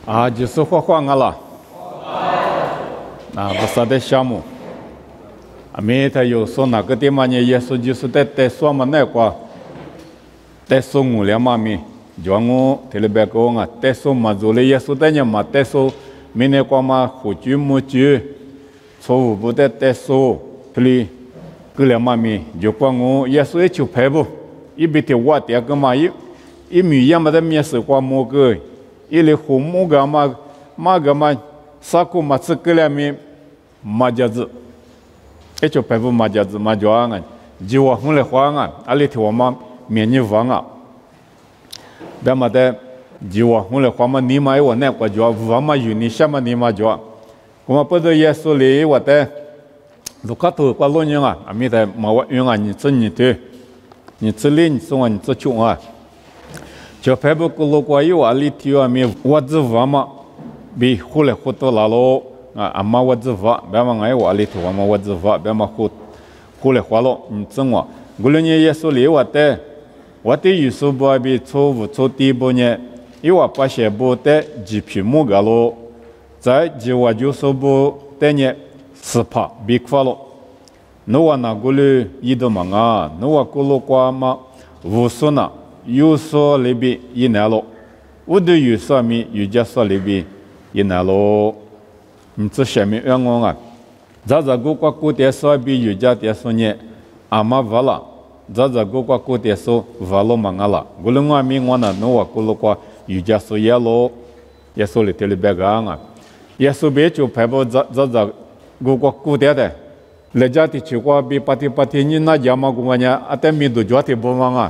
啊，就是画画了，那不是的项目。没他有说哪个地方呢？耶稣就是在说嘛那个，在说我俩嘛咪，叫我特别讲啊，在说嘛做了耶稣在呢嘛，在说没那个嘛胡句木句，错误不得在说，这里个俩嘛咪就讲我耶稣一就拍不，一边的话点个嘛一米样嘛在面试过么个。一里红木个嘛啥个嘛是个两面马家子，一就拍不马家子马家啊，就我红来花啊，阿里头我嘛面你房啊，别嘛的就我红来花嘛你嘛我那个家，我嘛有你什么你嘛家，我嘛不是耶稣里我的，如果头过老年啊，阿米的嘛我用啊你做你的，你做哩你做啊你做穷啊。就拍不过路过有啊，里头啊没我只娃嘛，比后来好多了咯啊，阿妈我只娃，别嘛哎我里头啊嘛我只娃，别嘛后来花了，真我，我那年也说里我的有时不比错误错地步呢，因为把些不的几批木个咯，在就我就说不的呢是怕比快了，那我那个里一度嘛啊，那我过路过嘛无所呢。有所里边一难咯，我都有所面有家所里边一难咯。这下面让我啊，在过点所比有家点所呢，阿妈完了，在过点所完了嘛了，我另外面我呢，我过有家所也咯，也所里头里边个啊，也所别就排不在过点的，来家的去过比八天你那家嘛过呢，啊但没多家的不忙啊。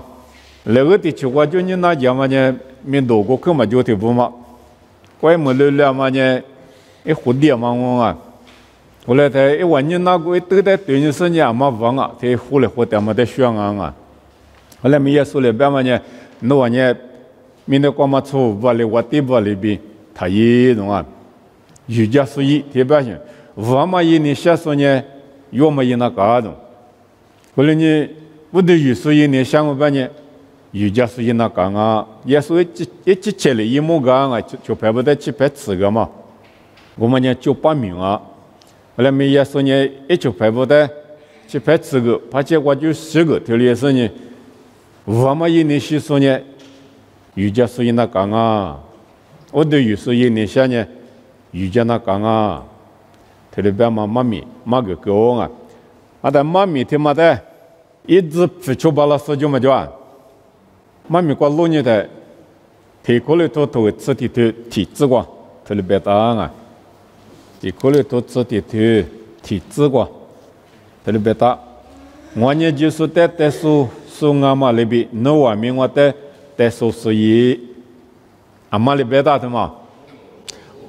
那个地区我就你那家嘛呢，没多过去嘛就得不嘛，怪么了嘛呢，一蝴蝶嘛我啊，后来他一问你那个都在对你生意嘛忘啊，他后来蝴蝶嘛在选啊，后来没也说了别嘛呢，那玩意没那光嘛错不里我地不里边，他也弄啊，有家所以特别些，我嘛一年下说呢，有嘛一那个的，后来呢，我都有所以呢想我半年。有家是那讲啊，也是一起来一模讲啊，就排不得去排四个嘛。我们呢就8名啊，后来没也是呢，一就排不得去排4个，而且我就10个，头里也是呢。我们一年是说呢，有家是那讲啊，我都有时一年下呢，有家那讲啊，头里边嘛妈个讲啊，啊但妈咪他妈的，一直不出把了事就没叫。妈咪过6年的，提过来头吃的头体质过，头里别打啊，提过来头吃的头体质过，头里别打。我呢就是在说阿妈里边，那外面我在说是阿妈里边打的嘛，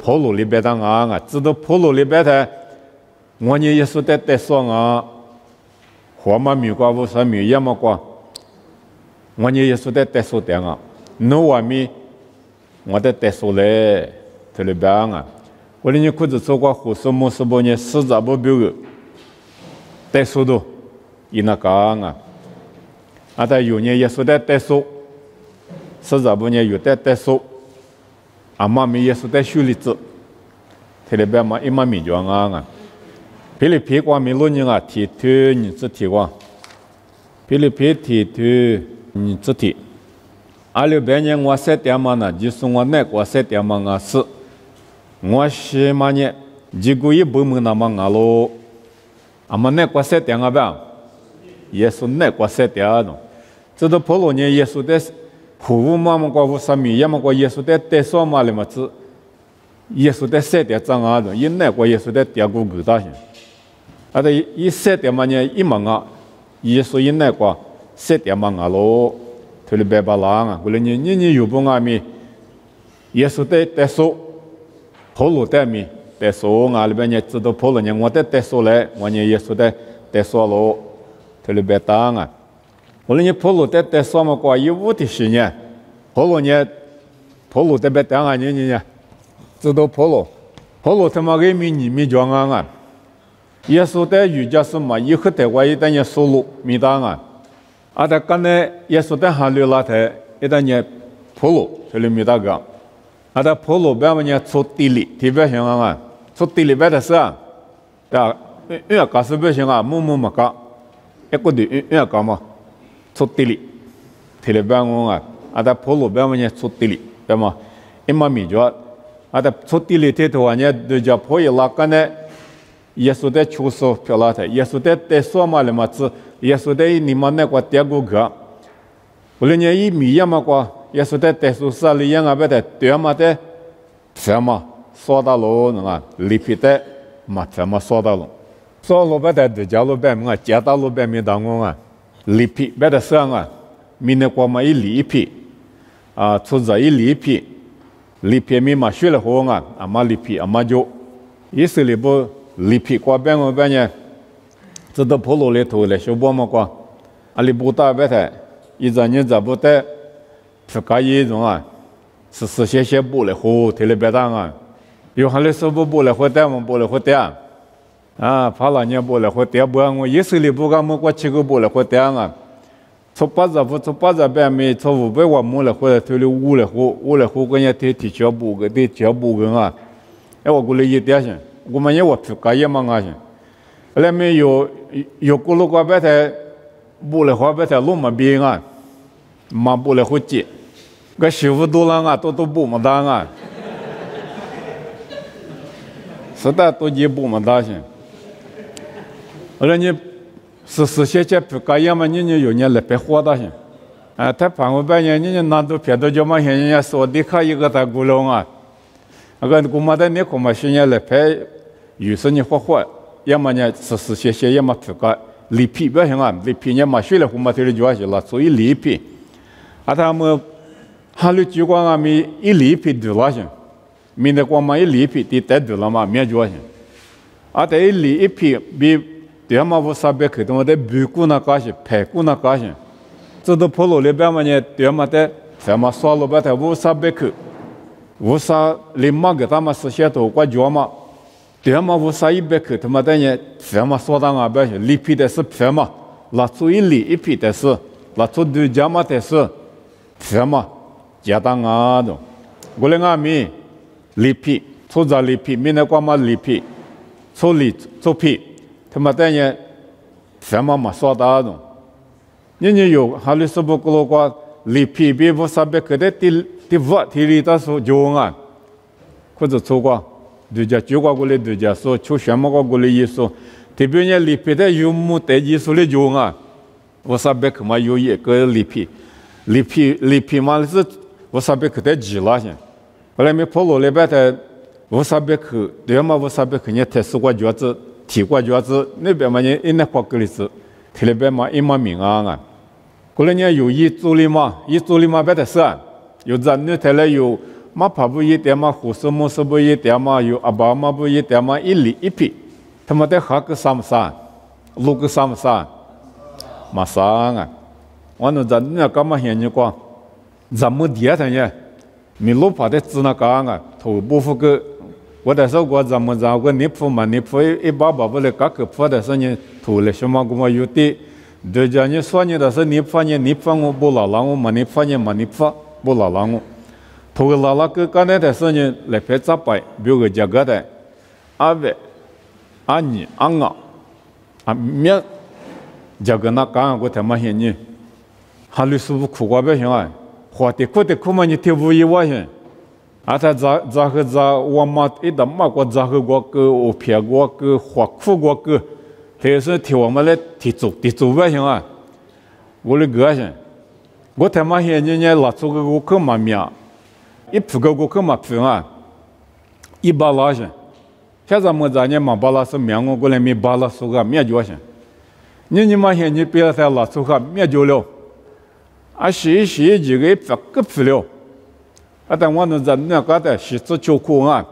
跑路里边打啊，知道跑路里边的，我呢也是在说啊，花嘛米过无啥米也嘛过。我也是在说的啊，那外面我在说嘞，这里边啊，我的你裤子做过护士么是不呢？实在不标个，在说的，伊那讲啊，啊但有呢也是在说，实在不呢有在说，阿妈咪也是在修理子，这里边嘛一嘛米装啊，霹雳皮瓜米路呢啊，提头你只提过，霹雳皮提头。你这题，26年我7点嘛呢，就是我那个7点嘛啊是，我是嘛呢，这个也不么那么啊咯，啊嘛那个7点啊吧，也是那个7点啊，这都跑路呢也是在，服务嘛么个无啥米，也么个也是在说嘛了嘛是，也是在7点涨啊的，因那个也是在跌过够大些，啊的一7点嘛呢一毛啊，也是因那个。7点嘛啊咯，头里白巴郎啊，过来你有不啊咪，也是在说，跑路在咪，在说啊里边呢知道跑路呢，我在说嘞，我呢也是在说咯，头里白当啊，过来你跑路在说嘛过有5的时呢，跑路在白当啊你知道跑路他妈给米装啊，也是在瑜伽是嘛，以后在我一旦也收入米当啊。啊，但刚才也说在韩流那台，一旦呢，跑路这里没大个，啊，阿达婆罗边么呢？出地里，特别像啊，出地里边的是啊，啊，因为搞是不行啊，么搞，一个的因为搞嘛，出地里，特别边我啊，阿达婆罗边么呢？出地里，对吗？一嘛米着，阿达出地里这头啊呢，对着婆伊拉干呢，耶稣的出手漂亮的，耶稣的在说嘛了嘛子，耶稣的你们那个第二个，无论你一米样嘛个。耶稣在在宿舍里样啊，别的对嘛的，什么说到喽，那个里皮的嘛什么说到喽，说喽别的对家喽别么啊，家到喽别没当我啊，里皮别的上啊，明年过嘛一里皮啊，出在一里皮，里皮咪嘛学了好啊，阿妈里皮阿妈就，意思里不里皮过别么别呢，这都普罗里头来修波么过，阿里不大别的，一张人咋不得。是搞一种啊，是些不来喝，特别当啊，有还来说不来喝点么不来喝点啊，怕了你不来喝点不我一时里不干么过七个不来喝点啊，从八十边没从500万么来喝，头里5来喝个人提脚步个的脚步个啊，哎我过来一点先，我们也我去搞一嘛啊先，后面有过路过别台不来喝别台路嘛边啊，嘛不来喝接。个师傅多了啊，都不么当啊，实在都也不么当行。后来你是些不干样嘛，你有年来别花大行，啊，他盘我半年，你拿到别的就嘛，人家说的看一个大咕窿啊，那个姑妈的你恐怕现在来拍，有时你花，要么呢是些要么不干，里皮不行啊，里皮你嘛学了姑妈头里就行了，所以里皮，啊他们。哈里就光啊咪一里皮丢了先，明天光嘛一里皮地带丢了嘛没就行，啊但一里一皮比对嘛我啥别去的嘛在背股那高些，排股那高些，这都跑路里边嘛呢对嘛在什么刷路边头我啥别去，我啥里嘛给他们是些头挂脚嘛，对嘛我啥一别去他妈的呢什么刷当啊别些，里皮的是什么，拉出一里一皮的是，拉出对家嘛的是什么。家当啊的，我们阿米里皮，出在里皮，明天光嘛里皮，出皮，他妈的呢，什么嘛说大的，你有哈里是不过路过里皮比不啥别个的第五体里头说就啊，或者错过，对家就过来对家说，出什么过来意思，特别呢里皮的有木的意思的就啊，我啥别个嘛有一个里皮嘛是。我啥别去在急了先，后来没跑路里边的，我啥别去，对嘛我啥别去，你特殊过脚子，提过脚子，那边嘛你那块个里子，提那边嘛一嘛名啊，过来你有一组里嘛别的是啊，有咱那台来有嘛跑不一点嘛，护士么是不一点嘛，有阿爸嘛不一点嘛，一里一批，他们在哈个啥么啥，路个啥么啥，嘛啥啊，我那咱那干嘛现你光。咱们第二天呢，米路跑的只那干啊，头部副个，我那时候我咱们个你铺嘛，你铺一把不来，各个铺的时候呢，头来什么个嘛有的，对着你说你的是你铺我不拉拉我嘛，你铺不拉拉我，头拉拉个干那的时候呢，来拍杂摆，比如个这个的，阿伟、阿你、阿我，啊面，这个那干我他妈现你，哈律师傅苦瓜不行啊。花的苦嘛，你听不一万元，啊，他咋我嘛一到嘛个咋个个我撇个花苦个，他是听我们来提走不行啊，我的个先，我他妈现在拉出个我可嘛命，一扑个我可嘛扑啊，一把拉先，现在么咱呢嘛把拉是命我过来没把拉出个命就行，你嘛现在别再拉出个命就了。啊，洗几个不不了，啊，但我那在那个的洗澡就苦啊，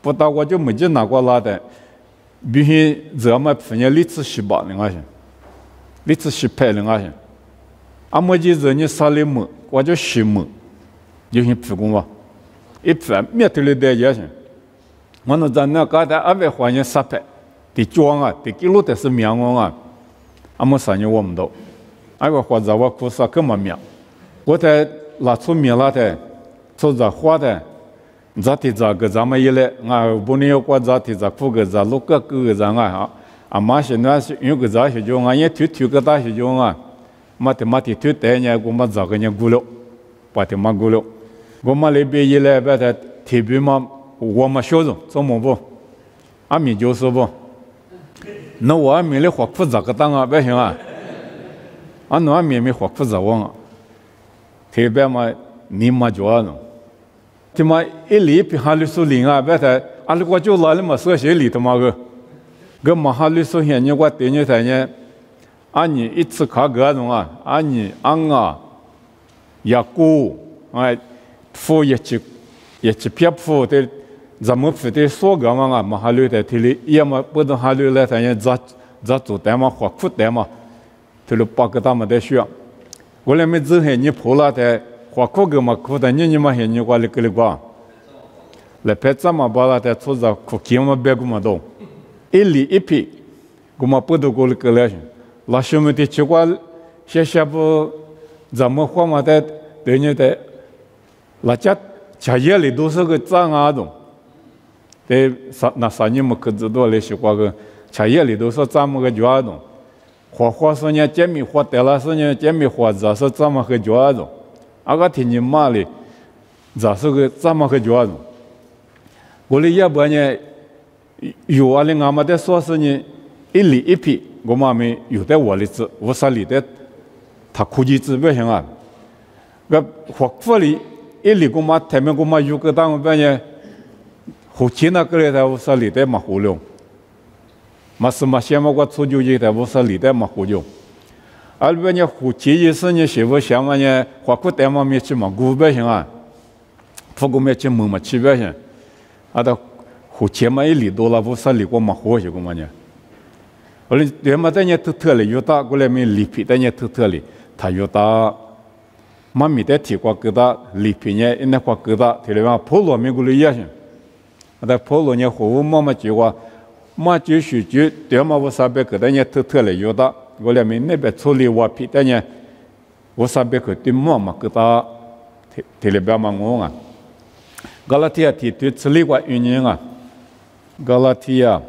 不到我就没去拿过来的，必须这么分人历次洗吧，另外些，历次洗拍另外些，啊，没去人家杀了么，我就洗么，就先皮工吧，一皮面头里带着些，我那在那个的阿外欢迎杀拍，的装啊，的记录的是名王啊，啊，没啥人我们都。哎，我或者我苦啥根么命，我在拿出名了的，做着花的， za thì za cái za mà yêu lệ ngài bún yêu qua za thì za phu cái za lúc cái za ngài hả mà hiện nay yêu cái za sử dụng ngài thứ cái ta sử dụng ngài mà thì thứ thế nhá cũng mà za cái nhá gulo bà thì mà gulo cũng mà lấy bia yêu lệ bây giờ thì bị mà mà show rồi xong một vô mình就说不那我们来活复杂个当啊不行啊那们没活复杂忘啊特别嘛你嘛就啊ที่มาเอลีพิฮาลิสุลิงอ่ะแบบแต่อันลูกว่าจู่ลาลิมาเสือเฉลี่ยตัวมาก็มาฮาลิสุเห็นเนี่ยว่าเตียนเนี่ยแต่เนี่ยอันนี้อิสขาเกาตรงอ่ะอันนี้อังอ่ะยากูไอ้ฟูยชิเพียบฟูที่จำเป็นที่สวกามังอ่ะมาฮาลิแต่ที่ลีเยี่ยมปุ๊บฮาลิเลยแต่เนี่ยจัดจุดแต่มาขวักฟุตแต่มาที่ลูกปักก็ตามมาได้ช่วยก็เลยไม่จื้อเห็นเนี่ยพูดละแต่ขวาคู่ก็มาคู่แต่เนี่ยมาเห็นอยู่กว่าเล็กๆว่าแล้วเพชรมาบ้าแต่ทุกอย่างคู่เขียวมาเบกุมาดูอีลีอีพีกูมาพูดกูเล็กๆเลยลาชมุติชิวว่าเชื่อบุจำมั่วมาแต่เดี๋ยวนี้แต่ลาจัดชายลีดูสักจ้างอาดูแต่น่าสนิมก็จะดูเลยชิวว่าก็ชายลีดูสักจ้างมันก็จวดดูขวาส่วนใหญ่เจมี่ขวาแต่ละส่วนใหญ่เจมี่ขวาจะสักจ้างมันก็จวดดูอาก็ที่นี่มาเลยจะสุกจะมาขจรกูเลยอยากบอกเนี่ยอยู่อะไรงามาแต่ส่วนนี้อีลีอีพีกูมาไม่อยู่แต่วันลิ子我啥里的他估计是不行啊个活佛里一里กูมา前面กูมาอยู่个当边呢胡气那个嘞在我啥里的嘛胡了嘛是嘛先嘛我出去的在我啥里的嘛胡了而边呢胡气意思呢是不想嘛呢活不得嘛没去嘛古不行啊不过没去门嘛去不行啊的胡气嘛一里多了我啥里过嘛活些个嘛呢我哩对嘛在呢特哩有大过来没里皮在呢特哩他有大嘛没得提过个大里皮呢因那过个大提了嘛普罗没过来也行啊的普罗呢活嘛就话嘛就是就对嘛我啥别个在呢特哩有大我俩们那边处理瓦皮的呢，我上边去对么嘛，给他提了边嘛我啊，加拉提亚提对处理过原因啊，加拉提亚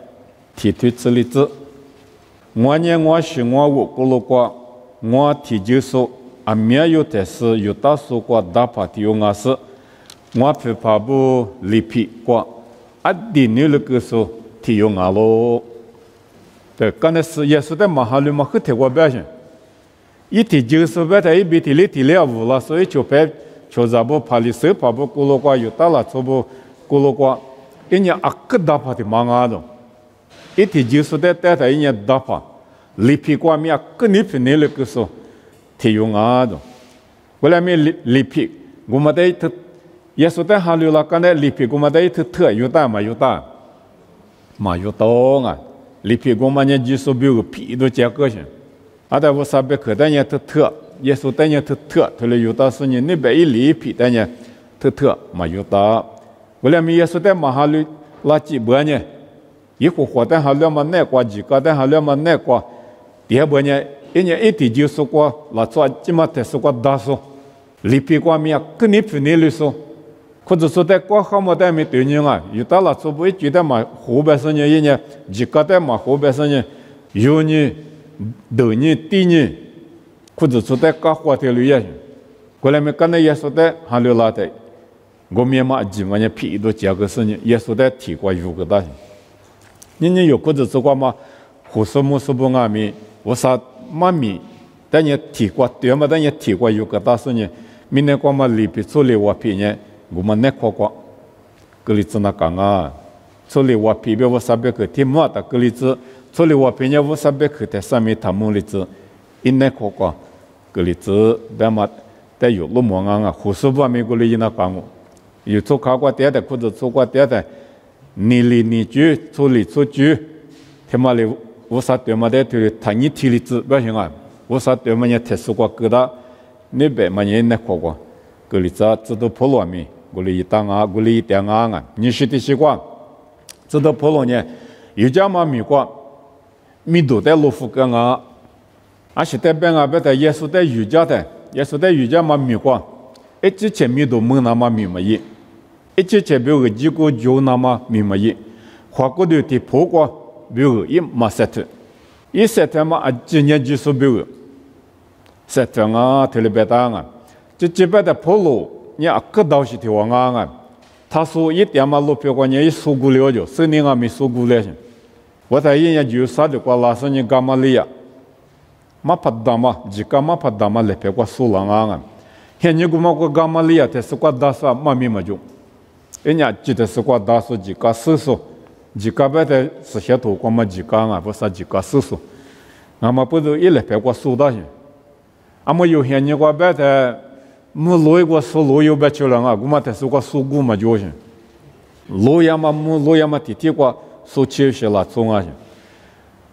提对处理子，我呢我是我过路过，我提就是啊没有的是有大数过大把提有我是，我批发不离皮过，啊第二那个是提有我咯。对，刚才是也是在马哈里嘛，很贴过表现。一提就是为他一比提里提了无了，所以就拍就咱不怕里手怕不咕噜瓜有大了，做不咕噜瓜，人家啊个大怕的忙啊的，一提就是在带他人家大怕，里皮瓜米啊个里皮那个时候提用啊的，后来没里皮，我们在特也是在哈里了，刚才里皮我们在特有大嘛有大，嘛有多啊。里皮我们呢就是比如皮都加个些，啊，但我上边可但呢特，也是但呢特，他了有的是呢那边一里皮但呢特嘛有的，我俩们也是在马哈里垃圾不呢，一户活但哈了嘛那挂几个但哈了嘛那挂，第二不呢，人家一提就是挂拉出起码得是挂大数，里皮挂米啊，跟你皮那里说。或者说在过后么在没对人啊，有的了做不会觉得嘛湖北省人一年，几个在嘛湖北省人，有人、头人、低人，或者说在过花田里也，过来没刚才也说在还留拉的，我们嘛基本上皮都加个省人，也说在提过有个大，人家有或者说过嘛，胡说么说不阿米，我啥嘛米，但也提过对嘛，但也提过有个大省人，明年过嘛里皮处理我皮呢。我们那块块，格里子那讲啊，处理我皮边我三百克天么的格里子，处理我皮呢我三百克在上面他们里子，因那块块格里子但么但有路么啊，胡说八道格里那讲我，有做考过点的或者做过点的，你里你居处理出居，他妈的我啥对嘛的对他你提里子不行啊，我啥对嘛也特殊过疙瘩，你别嘛也那块块，格里子知道破罗米。古里一当啊，古里一点啊，你是的习惯，知道普罗呢？有家嘛米瓜，米多在罗浮干啊，而且在边啊，别在耶稣在瑜伽的，耶稣在瑜伽嘛米瓜，之前米多门那嘛米嘛耶，一切切表个几个就那么明白伊，花过的的破过表个一马塞特，一塞特嘛啊今年技术表个，塞特啊特别别大啊，这边的破路你啊可倒是条啊，他说一点嘛路标过你一苏古了就，十年啊没苏古了些，我在人家就啥的过拉上你干嘛哩呀？嘛拍打嘛，jika嘛拍打嘛来别过苏浪啊，现你古嘛过干嘛哩呀？这是过打啥嘛咪嘛就。人家记得是过打数几个四数，几个别的是些图光嘛几个啊，不是几个四数，那么不是一来别过数的些，那么有些人过别的没路一个数路有别去了啊，古嘛的是过数古嘛就些，路呀嘛没路呀嘛地铁过数起些了中啊些，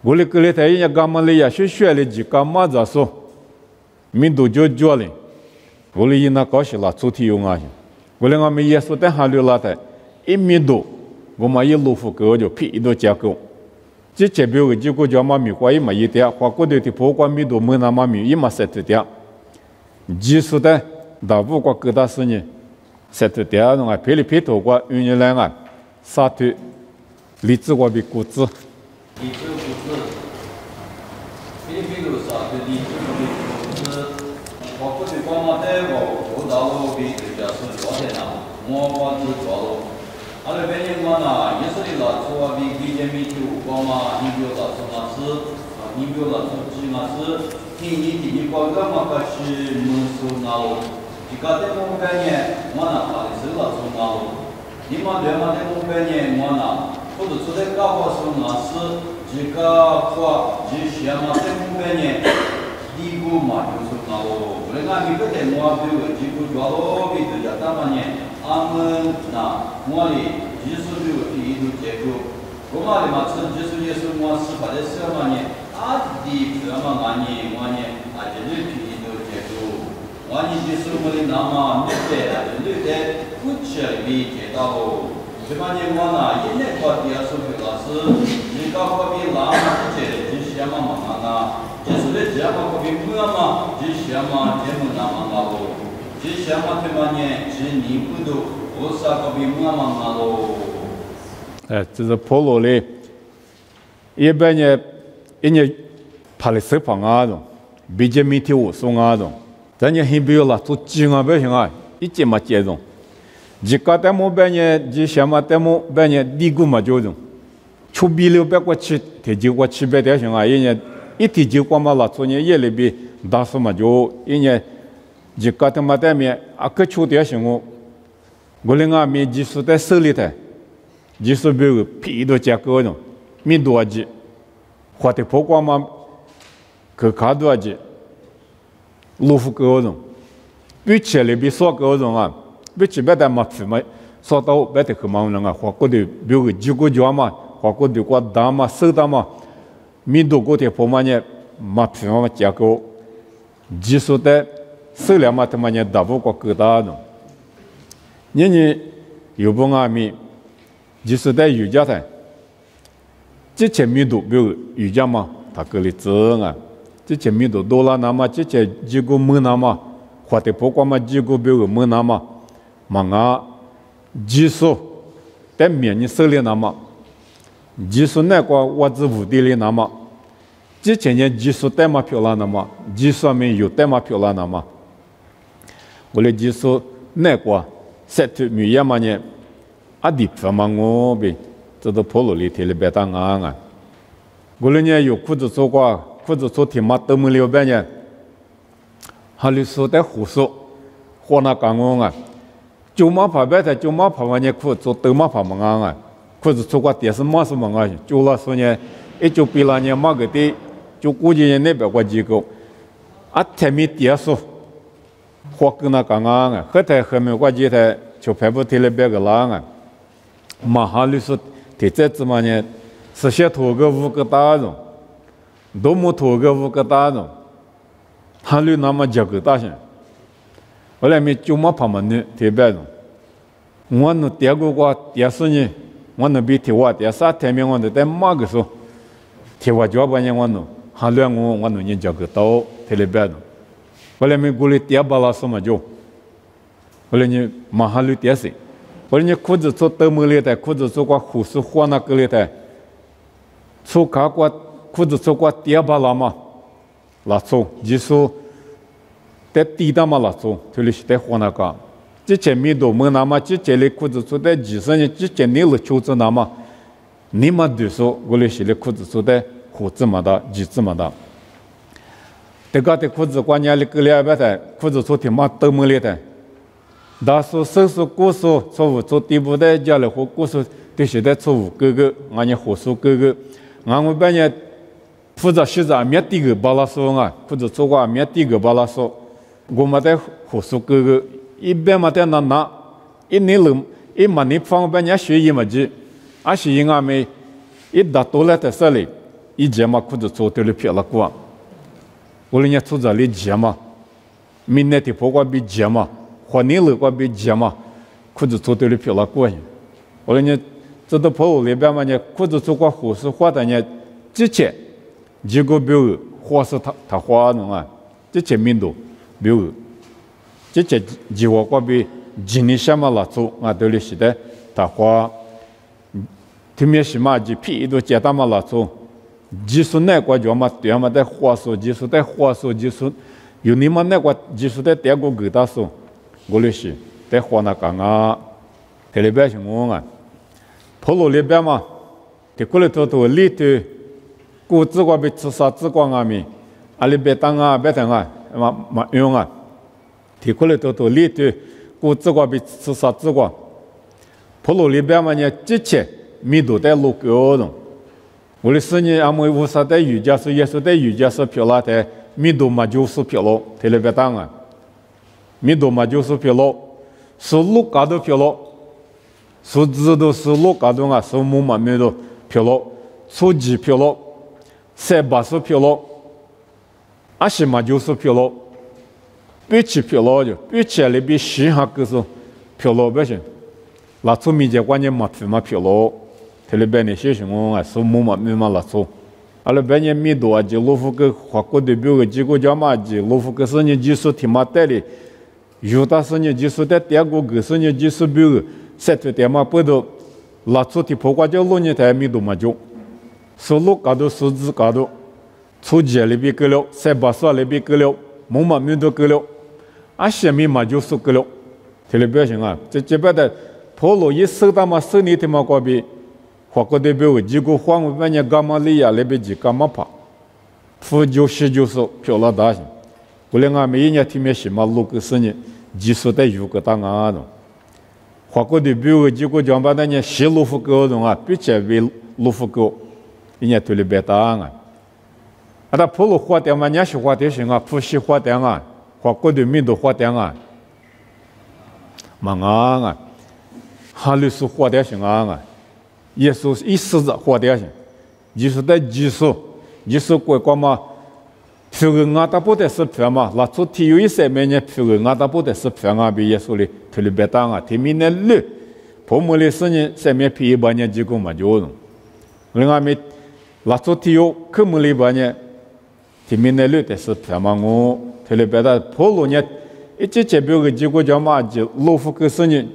我哩个哩在人家干嘛哩呀？学哩几个嘛子数，民都就叫哩，我哩人那搞些了主题用啊些。我们我们耶稣在哈利拉的一米多，我们一路夫狗就屁都加狗，这这边个结果叫妈咪花一嘛一点，花过的的不管米多没那妈咪一嘛三十点，技术的大部个各大事呢，三十点那个皮里皮头个用来啊，沙土，荔枝个比谷子。荔枝谷子，皮里皮头沙土，荔枝个比谷子，花过的光嘛的我大路比。我光是做了，阿拉边人嘛呐，也是的啦，做啊比比较米就光嘛，你比如啦做嘛事，你比如啦做几嘛事，你光干嘛个是没收那咯？这个在我们边人嘛呐，还是啦做那咯？你嘛对嘛在我们边人嘛呐，或者做在搞好做那事，这个话这些嘛在我们边人，第一个嘛就是那咯，我们个在我比如这个做咯，比如讲他们呢。아무나 뭐리 지수주 이도 제고 고마리 맞춘 지수 예수 뭐스 받았으마니 아디 그만 많이 뭐니 아들을 이도 제고 많이 지수 뭐리 남아 밑에 아들들 구체비 제다고 그만이 뭐나 옛날 과디아서 그라스 니가 거기 라마 제 지시야마 망하나 지수를 지야마 거기 무야마 지시야마 제무 남아가고 지시아마테만에 진이부도 오사고비 무나만나로 这是婆罗嘞，一般呢，人家拍的视频啊种，比较媒体我送啊种，咱家很比如啦，做金啊不行啊，一节嘛接种，一个在么边呢，就什么在么边呢，地股嘛就种，出比600过去，提就过700点行啊，人家一提就过嘛啦，做呢也里边大数嘛就人家。就搞得嘛在面啊，个秋天时候，我另外面技术在手里头，技术比如皮都加高种，米多几，或者不光嘛，可卡多几，路虎高种，比起来比少高种啊，比起别的嘛皮嘛，少到别的可忙人啊，或过的比如几个脚嘛，或过的过大嘛，手大嘛，米多过的不嘛呢，嘛皮嘛加高，技术在。手里嘛，他妈呢，大不过够大种。人有不阿米，就是在瑜伽台，之前密度比如瑜伽嘛，他个里整啊，之前密度多了那么，之前几个没那么，或者不光嘛几个比如没那么，嘛啊，技术在面你手里那么，技术那个我只屋地里那么，之前呢技术带嘛漂亮那么，技术面有带嘛漂亮那么。我的技术那个7米亚嘛呢，阿弟他妈我呗，这都跑路里提了别当啊！我的呢有裤子做过，裤子做提嘛都没了别呢，哈里说在胡说，和那讲我啊，就嘛怕别的就嘛怕嘛呢裤子都嘛怕嘛啊！裤子做过电视嘛是嘛啊，就那说呢，一就比那呢嘛个的，就估计那边个机构，啊前面电视。或跟那讲啊，后台后面我记得就排不提了别个啦啊，马哈律师提这子嘛呢，是些拖个5个大种，都没拖个5个大种，哈律那么几个大些，后来没就没旁边的提别种，我那第二个第四呢，我那比提我第三天面我那在马个时候，提我脚把呢我那，哈律我那人几个到提了别种。后来没过来第二把拉什么就，后来你马哈律电视，或者你裤子做德姆里的，裤子做过护士火那个里的，做卡过裤子做过第二把拉嘛，拉做，技术在地道嘛拉做，这里是在火那个。之前米多么那么之前的裤子做在20年之前你了秋子那么，你们都说我里是的裤子做在胡子嘛的，几子嘛的。这个的裤子关键里个里边的裤子做挺嘛德姆里的。大数手术过数错误做第步的家里或过数都是在错误哥哥，俺也火数哥哥，俺们半夜负责是在面第个巴拉说啊，或者做过面第个巴拉说，我们在火数哥哥一边嘛在那一年了，一嘛你方半夜学一嘛子，而是因俺们一打多了在这里，一节嘛或者做对了撇了过，我人家做这里节嘛，明年的不管比节嘛。花年了过比节嘛，裤子做对了漂亮过去。我人家这都跑里边嘛呢，裤子做过护士花的呢，之前结果比如花是他花弄啊，之前民度比如之前计划过比今年什么了做啊，对了是的，他花，对面是嘛就屁都接他嘛了做，技术那个就嘛对嘛在花术技术在花术技术，有你们那个技术在第二个给他说。我里是在河南港啊，在里边是我啊，跑路里边嘛，在过来头里头，过自个被刺杀自个啊咪，啊里边当啊别当啊，嘛用啊，在过来头里头，过自个被刺杀自个，跑路里边嘛呢，之前米都在路高中，我里是呢，俺们无啥在瑜伽是也是在瑜伽是漂亮的，米都嘛就是漂亮，在里边当啊。米多嘛就是漂亮，是路高都漂亮，是知道是路高都啊，是木嘛米都漂亮，是鸡漂亮，是巴是漂亮，阿是嘛就是漂亮，比起漂亮就比起来比西哈个是漂亮不行，那出米家关键嘛漂亮，这里边那些什么啊，是木嘛米嘛那出。阿拉半年米多啊，就罗浮个华国的表个几个家嘛，就罗浮个是你技术挺嘛带的。有的是你技术在第二个是你技术比如三岁点嘛不都拉出的破挂叫路你才米多嘛就，收入高度数字高度，出节里边够了，三八十里边够了，木嘛米都够了，啊些米嘛就是够了，这里表现啊，这边的破路一收到嘛收你的嘛过比，华国的比如几个黄我半年干嘛里呀那边几干嘛跑，负90漂亮大型。过来俺们一年听面什么路个是呢，技术在有个当啊的，华国的比如几个讲把那呢西路福高中啊，比起为路福高，一年对里边当啊，啊他普鲁花店嘛，人是花店行啊，普西花店啊，华国的民都花店啊，忙啊，哈律师花店行啊，耶稣一时子花店行，技术在技术国嘛。譬如俺大部的是票嘛，那出体育赛每年譬如俺大部的是票啊，比耶稣的特别当啊，天明的绿，泡沫的是呢，上面批100年几个嘛就用，另外没那出体育科目里边呢，天明的绿的是票嘛，我特别的泡沫呢，一直这边个几个叫嘛就罗浮个是呢，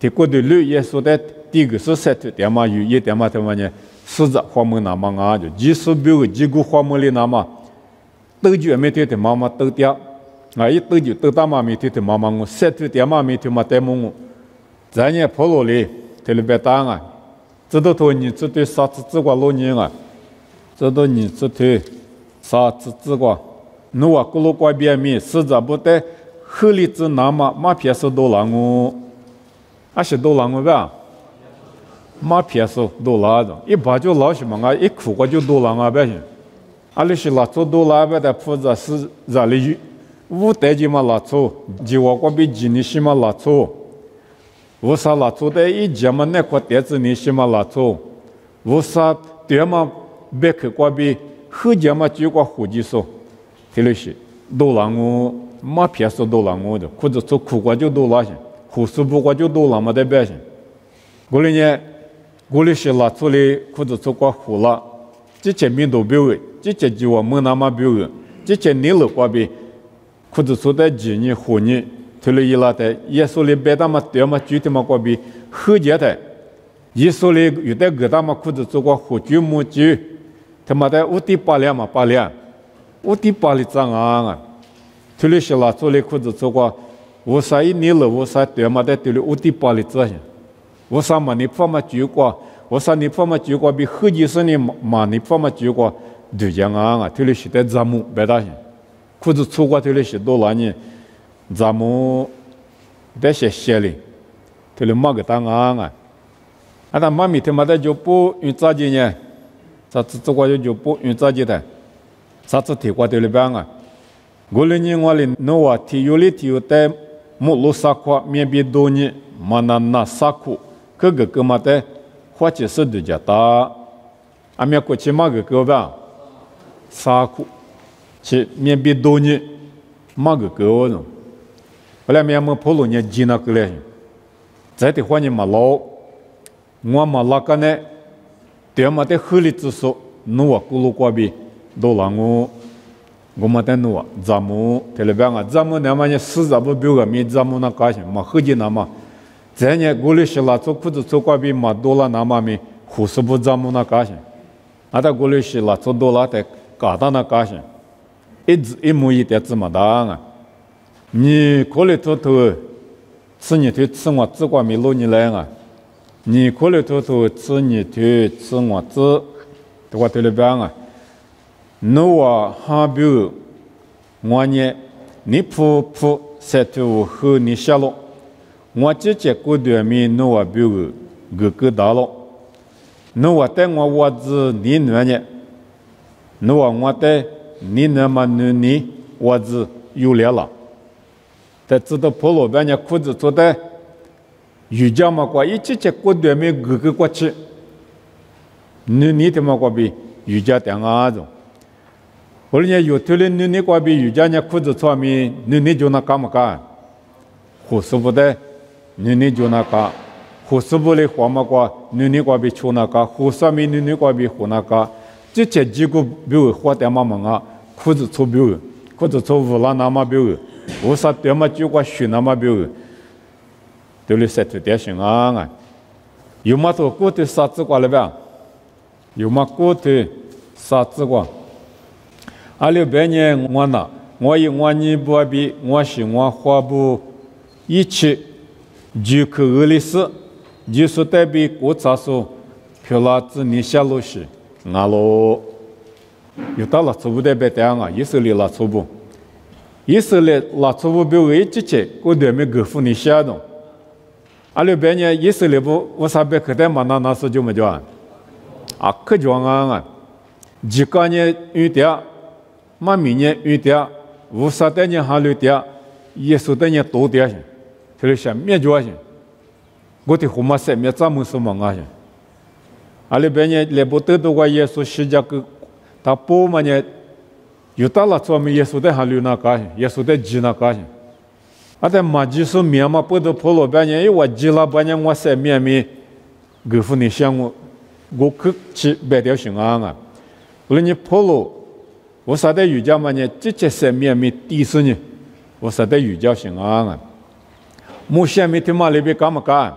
这个的绿耶稣的第一个是3头点嘛有一点嘛他们呢，40花木那么啊就，技术比如几个花木里那么。都就没对的妈妈都掉，啊一都就都大妈没对的妈妈我，3头点妈没对嘛带我，咱也跑路里，这里边当啊，这都头你这对啥子自个老年啊，这都你这对啥子自个，侬啊咕噜怪边面，实在不得后里子那么马片是多难我，还是多难我吧？马片是多难的，一把就老些嘛，啊一苦瓜就多难啊不行。阿里是拉出多拉边的负责是让里五代就嘛拉出，就我过比今年是嘛拉出，无啥拉出的一节嘛那块袋子你是嘛拉出，无啥对嘛别去过比后节嘛就过户籍所，这里是多让我马片是多让我的，或者做苦瓜就多拉些，胡说不过就多让么的百姓，过来呢，过来是拉出的或者做过胡了，这前面都表为。这就我们那么表现，这些年了过比，或者说在今年、后年，推了伊拉的耶稣里别他妈对嘛具体嘛过比后节的耶稣里有的个他妈裤子做过火炬木具他妈的58嘛8两58张啊推了是啦做了裤子做过我啥一年了我啥对嘛的对了58这些我啥嘛你怕嘛举过我啥你怕嘛举过比后节是你嘛你怕嘛举过对样啊推了是的咱们别大些裤子做过推了是多了呢咱们得写哩，推了嘛个当啊，但妈咪他妈的就不用着急呢，啥子做过就不用着急的，啥子提过推了办啊，我哩呢我哩侬话提有的木路沙块面比多呢，嘛那沙库，个嘛的花几十度就大，俺们过去嘛个吧，沙库，去面比多呢，嘛个喏。后来面么普罗呢吉那个嘞，在的话呢嘛老，我嘛那个呢，对嘛的合理之说，侬话咕噜瓜比，都让我嘛的侬话，咱们特别讲啊，咱们那么呢40不标个米，咱们那干些嘛合计那么，在呢过来是拉做裤子做瓜比嘛多了那么米，50不咱们那干些，啊他过来是拉做多了的搞到那干些，一模一点子嘛大啊。你过来偷偷吃你头吃我自挂米路你来啊！你过来偷偷吃你头吃我自，对我对了边啊！侬话哈表我呢，你铺晒头后你下落，我直接过对面侬话表个大了，侬话带我娃子你暖呢，侬话我带你那么你娃子有了。在知道普罗边呢裤子做的瑜伽嘛过一直过对面个过去，你他妈过比瑜伽点啊种，后来呢有推了你过比瑜伽呢裤子做面你就那干嘛干，胡师傅的你就那干，胡师傅的话嘛过你过比出那干，胡师傅你过比胡那干，这些几个比如花点嘛啊，裤子做比如裤子做乌拉那嘛比如。我啥对嘛就过学那么表，对了，晒出点行啊！有嘛多过头啥子过来吧？有嘛过头啥子过？阿六百年我那，我有我你不比，我是我花不一起就去俄罗斯，就是代表国家说，漂拉子你下路是俺喽，有到了初步代表点啊，以色列了初步。以色列拉出不表为这些，我对面各府你下动。阿六百年以色列不，我啥别可带嘛那时就没叫啊，可叫啊！几个年遇点，嘛明年遇点，无啥的年还留点，耶稣的年多点些，就是想灭绝些。我的后嘛是灭咱们什么啊些？阿六百年来不得到过耶稣世界个，他不嘛呢？有到了做米耶稣的还留那干，耶稣的记那干，啊在马吉说面嘛不得普罗半年，我记了半年我晒面面，各府你想我去白条行啊！我说你普罗，我啥的瑜伽嘛呢？直接晒面面第四呢，我啥的瑜伽行啊！目前面他妈里边干嘛干？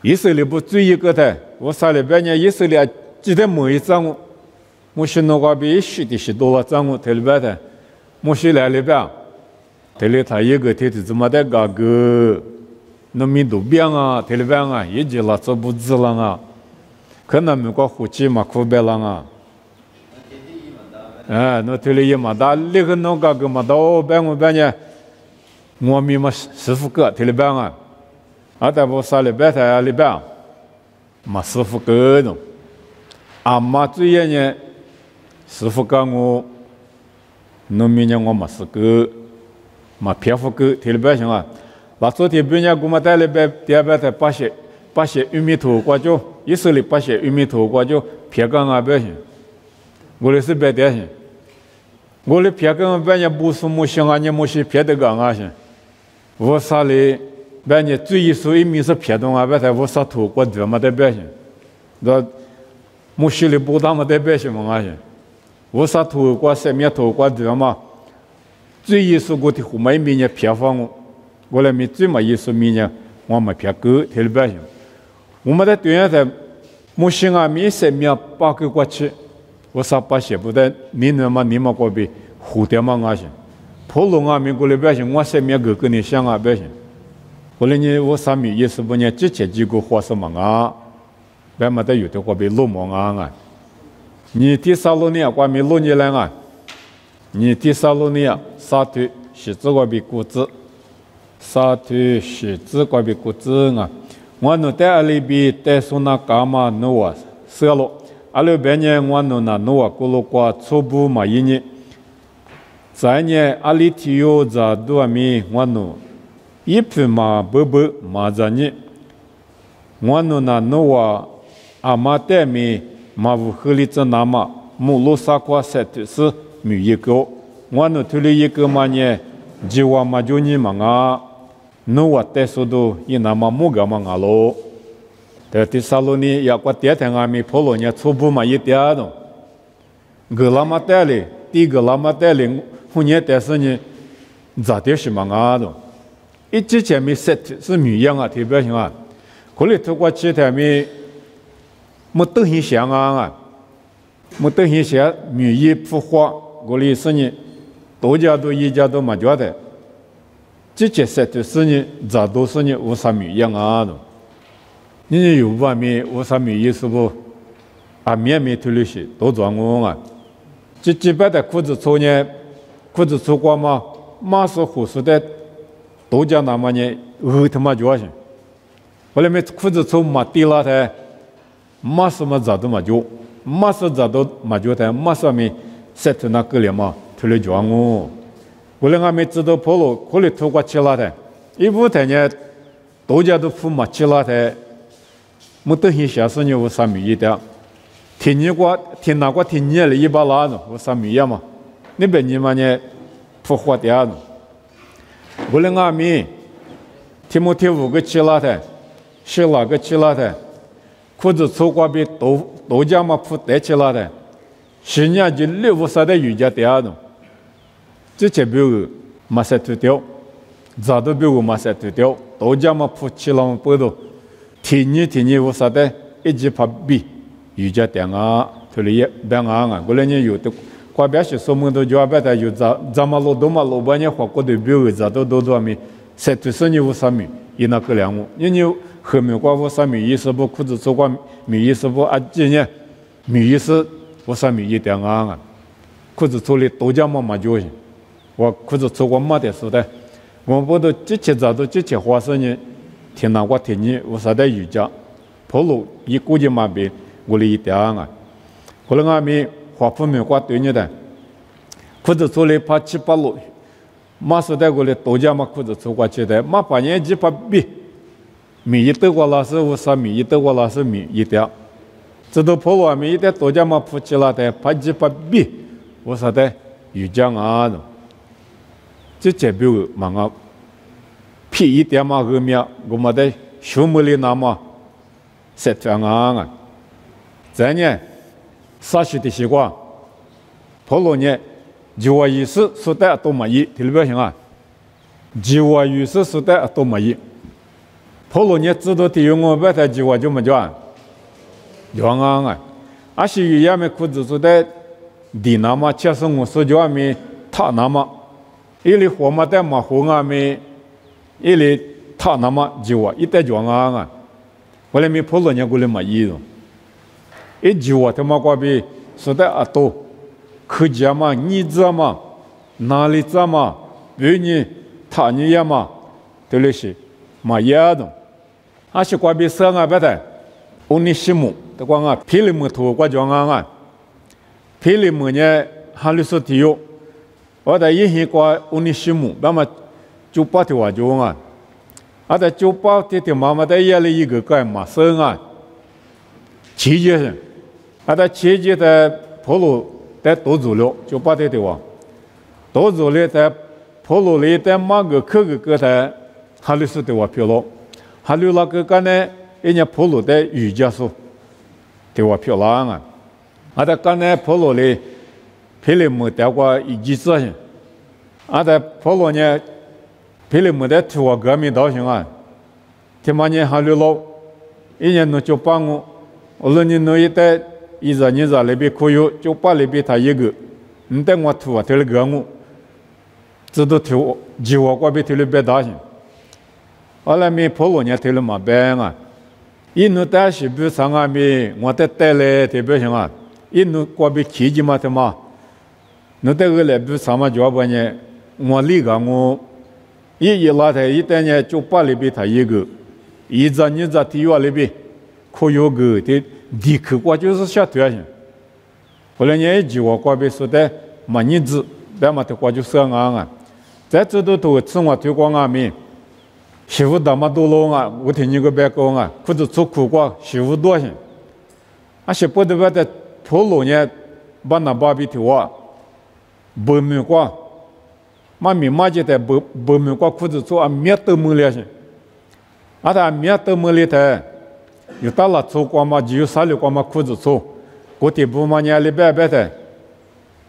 以色列不追一个的，我啥里边呢？以色列记得每一张。我是那个比许的许多了，账我特别的，我是来里边，特别他一个特别怎么的个，那米都变啊，特别啊，一直拉做不知了啊，可能美国呼气嘛，苦白了啊，那特别嘛大，那个那个嘛到边我边呢，我们嘛师傅个特别啊，但我啥里边在里边，嘛师傅个种，嘛最近呢。师傅讲我，农民呢我嘛是个，嘛偏副个，特别行啊。那昨天半夜我们带了第二班才把些玉米头挂就，以色列把些玉米头挂就偏讲啊不行，我的是白点行，我的偏讲半夜不是木行啊，你木是偏的讲啊行，我啥嘞？半夜最一说一米是偏东啊，白才我啥头挂这么的白行，那木是的不大么的白行嘛啊行。我啥头挂三面头挂对嘛？最一说我的后面一面偏方我，我来咪最嘛耶稣咪呢，我嘛偏个提了百姓，我们在对呀在木星啊咪生命八个过去，我啥把写不得，你嘛过比蝴蝶嘛啊些，普通啊咪过来百姓，我生命个你想啊百姓，过来呢我啥咪耶稣不呢，之前几个花什么啊，别嘛得有的过比落寞啊。你第三路呢，关于路呢来啊，你第三路呢，沙土是这个比谷子，沙土是这个比谷子啊。我努在阿里比在苏那伽马努啊，色路阿里边呢，我努那努啊，咕噜瓜初步嘛一年，在呢阿里提有在多米我努一匹马伯伯马在呢，我努那努啊阿妈带米。马乌合里这那么木路萨瓜塞特是米一个，我那土里一个嘛呢，吉瓦嘛就你嘛啊，努瓦带速度一那么木个嘛啊喽，但第三路呢，要过第二天阿米跑路呢，初步嘛一点钟，个拉嘛带哩，第一个拉嘛带哩，后年但是呢，咋的是嘛啊喽，一之前米塞特是米样啊，特别行啊，可里透过其他米。没得很像啊，没得很像语言普化，我的是呢，多家都一家都没觉得，这些事的是呢，咋都是呢，无啥语言啊，你有外面无啥语言是不？啊，面推了些都装我啊，这几百的裤子穿呢，裤子穿过嘛，马是护士的，多家那么呢，他妈觉得，后来没裤子穿嘛低了的。马什么咋都没做，马什咋都没做的，马什么塞特那个了嘛，推了装我，我们还没知道跑路，可能透过起来的，一部分呢，大家都付嘛起来的，没得很小事呢，我啥米的，听你过，听那个听你了一把拉的，我啥米呀嘛，那边你们呢，不花掉的，我们还没，听没听五个起来的，是哪个起来的？裤子穿过比多家嘛铺带起来的，10年就60的瑜伽掉的，这些比如马赛脱掉，咋都比如马赛脱掉，多家嘛铺起来嘛不多，天你50的一直怕比瑜伽掉啊，脱了也别啊，过来呢有的，过边是什么都就别的有咱们老多嘛老半年花过的比如咋都多米，赛脱是你50米，一那个两物，你。后面过我啥米意思不？裤子穿过米意思不？啊，今年米意思我啥米一点啊？裤子穿的多家嘛就行，我裤子穿过没得事的，我不都这些早都这些花生呢，听那我听你，我啥的瑜伽，跑路一估计嘛别我的一点啊，可能俺们花不没过对你的，裤子穿的怕7、8路，马是在过来多家嘛裤子穿过去的，马半年几怕比。米一德国老师我啥米一德国老师米一点，这都跑路米一点多家嘛铺起来的，怕几怕比，我啥的瑜伽啊，这这比如嘛个，屁一点嘛个面，我们的项目里那么设置啊，这呢，啥时的习惯，跑路呢，计划意识说的都没意，听不行啊，计划意识说的都没意。跑路呢，知道体育我白台计划就没叫，叫啊！阿是有也没裤子做的，地那么确实我手脚没他那么，一里活嘛的嘛活啊没，一里他那么计划一代叫啊！后来没跑路呢，过来没意了，一计划他妈过比说的啊多，客家嘛、你子嘛、哪里子嘛、别你他你也嘛，对了是。嘛也的，阿是过比生啊，别的，欧尼西姆，他讲啊，皮里木头过讲啊，皮里木呢，哈里说体育，我在一些过欧尼西姆，那么就把条话讲啊，阿在就把条妈妈在夜里一个干嘛生啊，期间是，阿在期间在跑路在多走了，就把条话，多走了在跑路里在马个客个在。哈里说的话漂亮，哈里那个干呢，人家跑路的瑜伽说的话漂亮啊，阿在干呢跑路里，皮里木带过一几次，阿在跑路呢，皮里没得提我革命导行啊，天马年还留老，一年能就帮我，无论你能一代20年那边可有，就把那边他一个，你带我提我提了个我，这都提我，计划过边提了别大行，后来没跑路年提了嘛办啊，一年但是比上岸边我带带来特别行啊，一年过边期间嘛他妈，那带个来比上嘛就把呢，我理个我。一拉台一代呢，就把那边他一个，20年在体育那边可有个的地区过就是下头些。后来呢，计划过边说的嘛日子，别嘛的过就上岸啊，在这都生活推广啊面，媳妇大嘛多了啊，我听你个别讲啊，或者做苦瓜媳妇多些，啊是不得不的头路呢，把那把边头啊，不明瓜。嘛咪嘛就在不明过裤子做啊面都没了些，啊他面都没了的，有大了做过嘛就有啥了过嘛裤子做，过天不嘛年里白白的，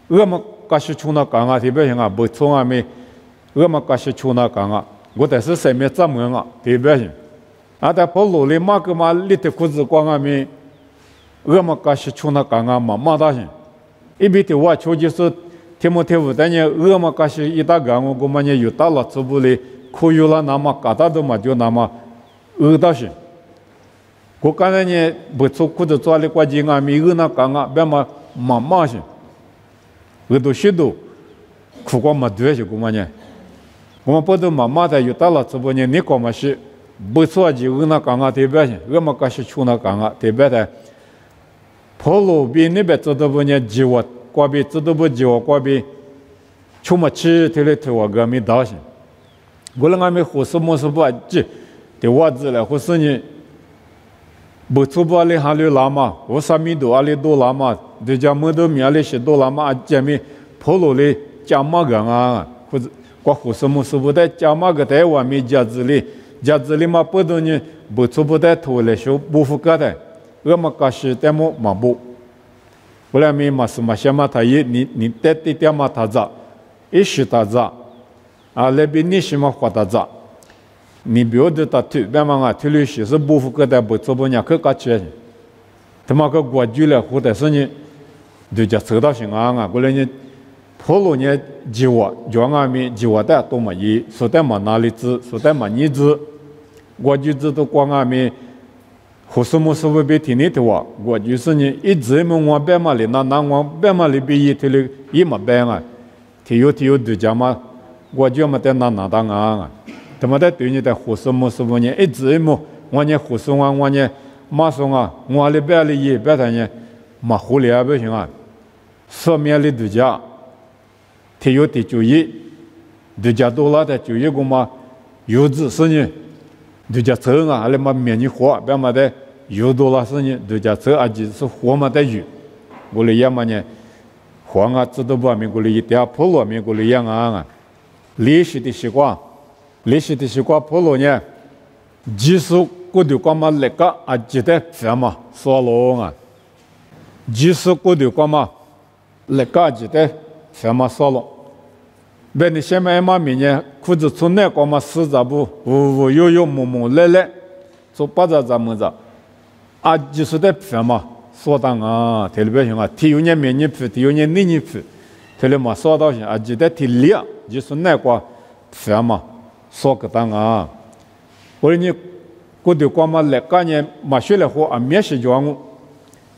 我们开始出那干啊，特别像啊不错啊没，我们开始出那干啊，我但是上面怎么样啊，特别像，啊他跑路里嘛个嘛里头裤子光啊没，我们开始出那干啊嘛大些，一边的话确就是。天么天不但呢，我们开始一大干我们呢有大了做不哩，可有了那么嘎达都嘛就那么到些。我刚才呢不做或者做的关键啊，没那干啊，别嘛嘛些，都许多苦瓜嘛多些我们呢，我们不都嘛的有大了做不呢，你干嘛是不做就那干啊特别些，我们开始出那干啊特别的，跑路边那边做的不呢计划。过边这都不计划过边，出么去提了提我个没到些，我那俺们胡思么事不记，对我子了，或是你不出不里还留拉嘛，我啥米多阿里多拉嘛，对家么都米阿里些多拉嘛，前面跑路里加嘛个啊，或者过胡思么事不带加嘛个台湾米家子里嘛不多呢，不出不带拖来修不服个的，我们开始带么嘛不。后来没嘛是嘛先嘛他也你带的点嘛他咋，一时他咋，啊那边你什么话他咋，你不要的他推，别嘛啊推了些是不服个的不做不呢可搞起来，他妈个国剧了或者是呢，对家收到行啊，过来呢，跑路呢计划，叫俺们计划的多么一，说的嘛哪里子，说的嘛你子，国剧子都光俺们。胡什么时候被听你的话？我就是呢，一直么往北嘛里那往北嘛里边一提了一么北啊，提有对家嘛，我就么在那当啊，他妈的对你的胡什么时候呢？一直么我呢胡什么我呢马上啊，我里边里一边的呢，嘛胡里也不行啊，上面里对家，提有注意，对家多了的注意个嘛，有子是呢。对家车啊，还来嘛面你活，别嘛的有多了是呢，对家车啊就是活嘛的有，我来也嘛呢，活啊知道不？面过来一点跑路面过来养啊，历史的习惯跑路呢，技术过度干嘛那个啊记得什么说了啊，技术过度干嘛那个记得什么说了。别你先买嘛明年裤子从那个嘛死杂不无有摸来，做八咋么子，啊就是在什么说当啊，特别行啊，体有年明年皮，体有年你皮，特别嘛说到行啊，记得体力就是那个什么说个当啊，我你过度光嘛那个年嘛学了后啊面试叫我，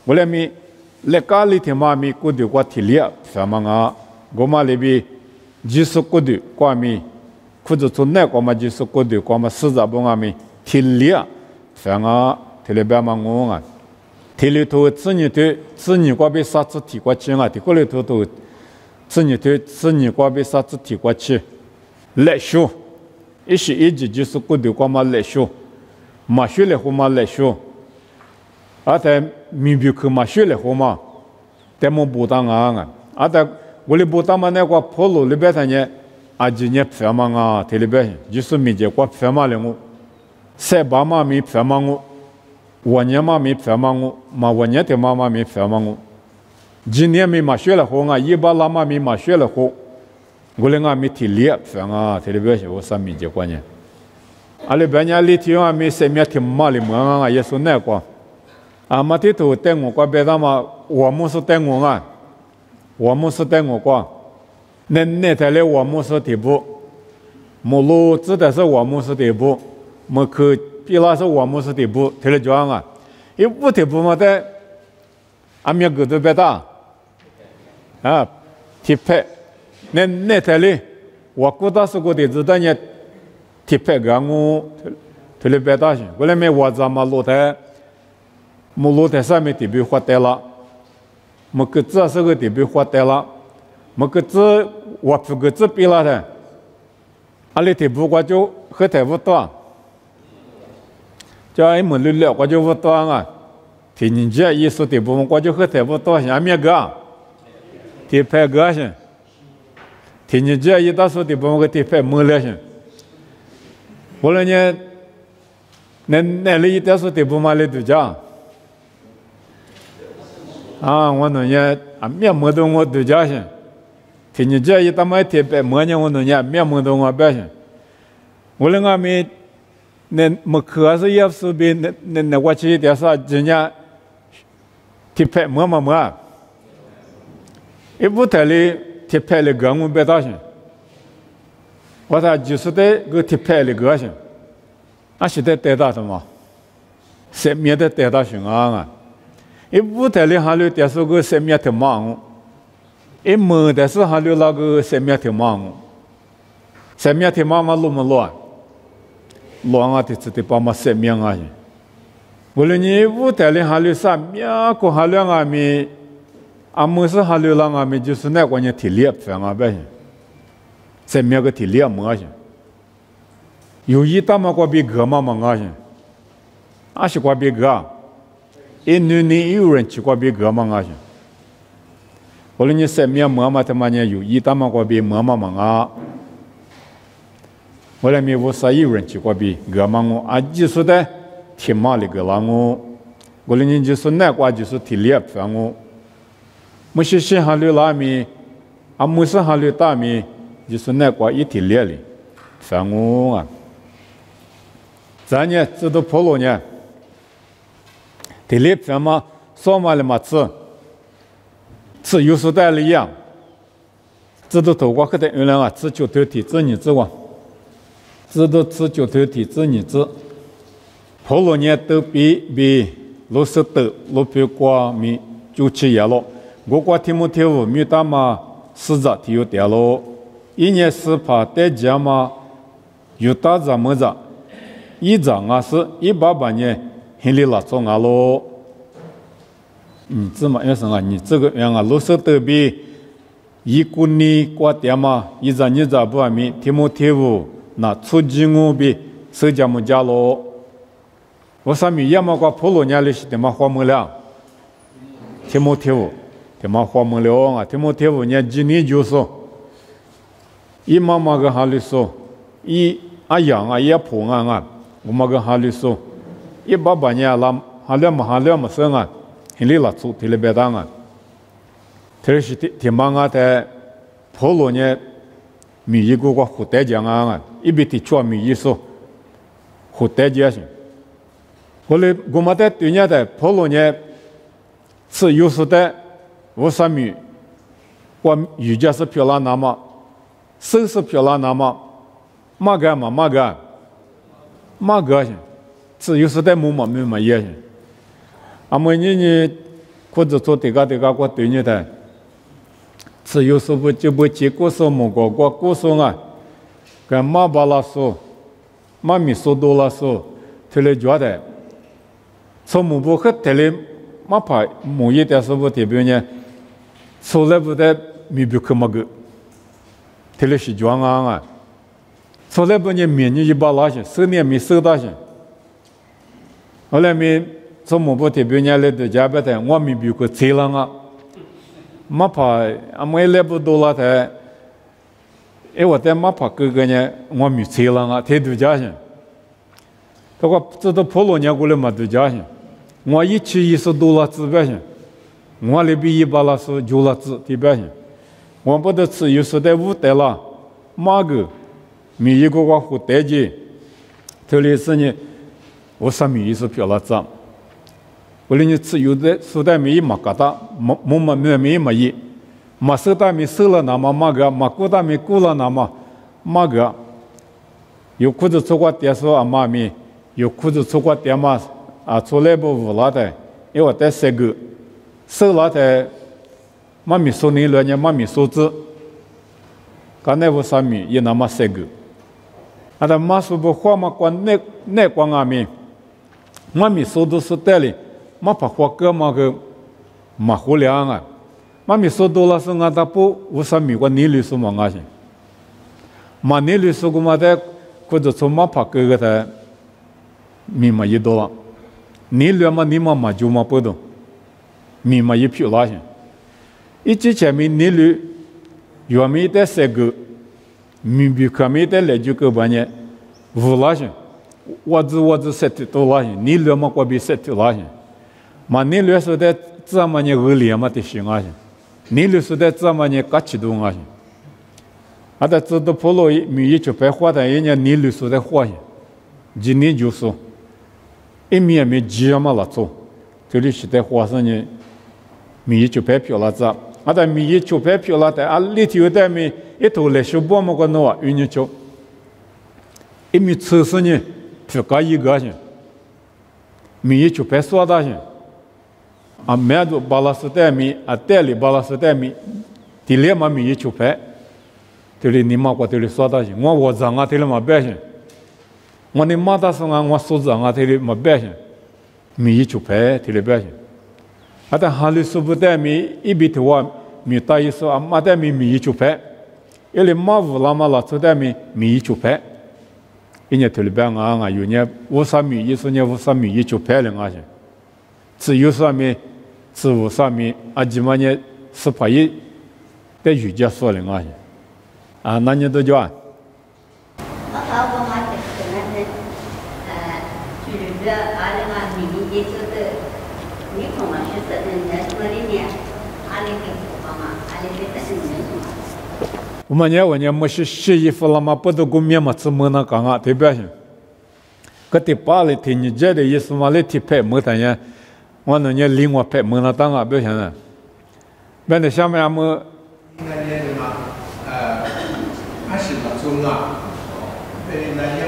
我来咪那个里头嘛咪过度光体力什么啊，我嘛那边。就是过度光明，或者从那个嘛就是过度光嘛实在不光明，体力啊，反而体力别嘛我啊，体力头子女过被啥子提过去啊，提过来头子女过被啥子提过去，来学，一时一直就是过度光嘛来学，嘛学了后嘛来学，而且明白去嘛学了后嘛，但么不当啊，而且。我哩不他妈那个跑路里边呢，啊今年偏嘛啊，这里边就是没结果偏嘛了我，塞巴嘛没偏嘛我年嘛没偏嘛我年的妈妈没偏嘛今年没嘛学了后啊，一把拉嘛没嘛学了后，我们阿弥提列反啊，提列别些我上面结关呢。阿里边伢里提阿弥生命提马里么啊，耶稣那个，啊马提头带我过别的嘛，我们是带我啊，我们是带我过，那台嘞我们是地步，母路指的是我们是地步，么去比拉是我们是地步，提了讲啊，一不地步嘛的，阿弥个都别大，啊，提配。那台里，我估到是个的子弹也提配个我，提了别大些。过来没我咱们露台，木露台上面地皮发呆了，么个子是个地皮发呆了，么个子我不个子比了的，阿里地皮我就和台不多，叫俺们旅了我就不多啊，提人家意思地皮我就和台不多，下面个提配个些。听你这一大说的，把我给拍没了些。我那年，那里一大说的不买了多家。啊，我那年啊，面没到我多家些。听你这一大买贴拍没呢，我那年面没到我白些。我那个没，那没课是也是比那我去的啥，人家贴拍没，一不太里。贴拍的个我别大些，我他就是在个贴拍的个些，那是在带大什么？生命的带大熊啊！一舞台里还有的是个生命挺忙，一门的是还有那个生命挺忙，生命挺忙嘛乱么乱，乱啊的是的把嘛生命啊！无论你舞台里还有啥命，个还有阿弥。阿姆是哈流浪阿弥就是那关键体力反而白些，生命个体力么些，有一大嘛个比个嘛啊些，阿是个比个，一女有人去个比个嘛啊些，后来你生命么他妈呢有一大嘛个比么啊，后来没有啥有人去个比个嘛我，啊就是的天马里个啦我，后来你就是那个就是体力反我。么些些哈流拉米，啊么是哈流大米，就是那个一体列里，反我啊。咱呢，知道婆罗呢，体力反嘛，说嘛了嘛吃有时代了一样，知道头瓜可得原来啊，吃九头体质你知哇，知道吃九头体质你知，婆罗呢都比罗斯德罗比瓜米就吃也了。我国题目题目没打嘛，死着提有点咯。一年是怕带家嘛，有打着么着，一张啊是188年，很里拉中啊咯。你这么要什么？你这个样啊，罗斯德比一股你过点嘛，一张你这不还没题目题目那出境我比社交么家咯。我上面也么个婆罗尼里是点么花么了？题目题目。他妈花么了啊！他们贴五年几年就说，一妈妈个哈里说，一阿养啊也破啊，我妈个哈里说，188年啦，哈了么生啊，很里拉出提了别当啊，特是提妈啊在婆罗呢，米一个胡代讲啊，一边提出米一说，胡代讲些，后来我们在对面的婆罗呢，是有时的。我上面，我瑜伽是漂亮那么，手是漂亮那么，马个些，只有是在木嘛没嘛也些，阿么你或者做这个我对你的，只有是不就不结果说么个故事啊，跟马巴拉说，马米说多了说，他来觉得，从木不和他来马怕木一点是不特别呢。从来不得米不可么个，特别是装啊！从来不呢面你一把拉些，手面没手大些。后来没从某部特别年来的家别的，我米比个车了啊！马怕阿没来不多了的，我在马怕哥哥呢，我米车了啊，太多家些。他说这都婆罗年过来嘛多家些，我一去10多了指标些。我那边100了是9了子，对不对？我不得吃，有时在5代了，马个米一个胡代志，这里是呢，我啥米意思表了这，我哩你吃有的苏代米嘛疙瘩，没米嘛一，嘛苏代米收了那么嘛个，嘛古代米古了那么嘛个，有裤子出过点说啊妈咪，有裤子出过点嘛啊出来不无了的，因为在这个收了的，妈咪说你了呢，妈咪说子。刚才我啥米也那么些个，啊，但马苏不花嘛关那关阿米，妈咪说都是带哩，马怕花个嘛个马胡粮啊，妈咪说多了是俺大不我啥米关你律师嘛俺些，嘛你律师个嘛的，或者从马怕个的米嘛一多了，你律嘛你嘛就嘛不动，米嘛一票拉些，一之前米你律。原米的这个，米比克米的来就个半年，无拉些，我只设的多拉些，你了嘛过比设的拉些，嘛你了说的这么呢恶劣嘛的行啊些，你了说的这么呢搞起动啊些，啊的这都普罗米一就白花的，人家你了说的花些，今年就说，一米也没几嘛了做，这里是在花上呢，米一就白漂了这。啊，但米一就白漂了的，啊，里头的米一头来修包么个弄啊，有人就一米测试呢，就搞一个去，米一就白说的去，啊，买着巴拉斯的米，啊，代理巴拉斯的米，第二嘛米一就白，这里你妈过这里说的去，我让啊这里嘛白去，我你妈打算啊我说让啊这里嘛白去，米一就白这里白去。啊，但哈里说不带米一笔头啊，米大一说啊，马带米一就拍，因为马乌拉嘛拉出带米一就拍，人家头里边啊有呢五三米一说呢五三米一就拍了啊些，只有三米，只五三米啊，起码呢18亿在瑜伽说了啊些，啊，那你都叫啊？我们呢没是洗衣服了嘛，不都过面嘛，怎么能讲啊？对不对？个第八里听你这的意思嘛，来提拍没得呢？我那呢另外拍没那当啊，不晓得。那你下面么？那年的嘛，20钟啊，对，那年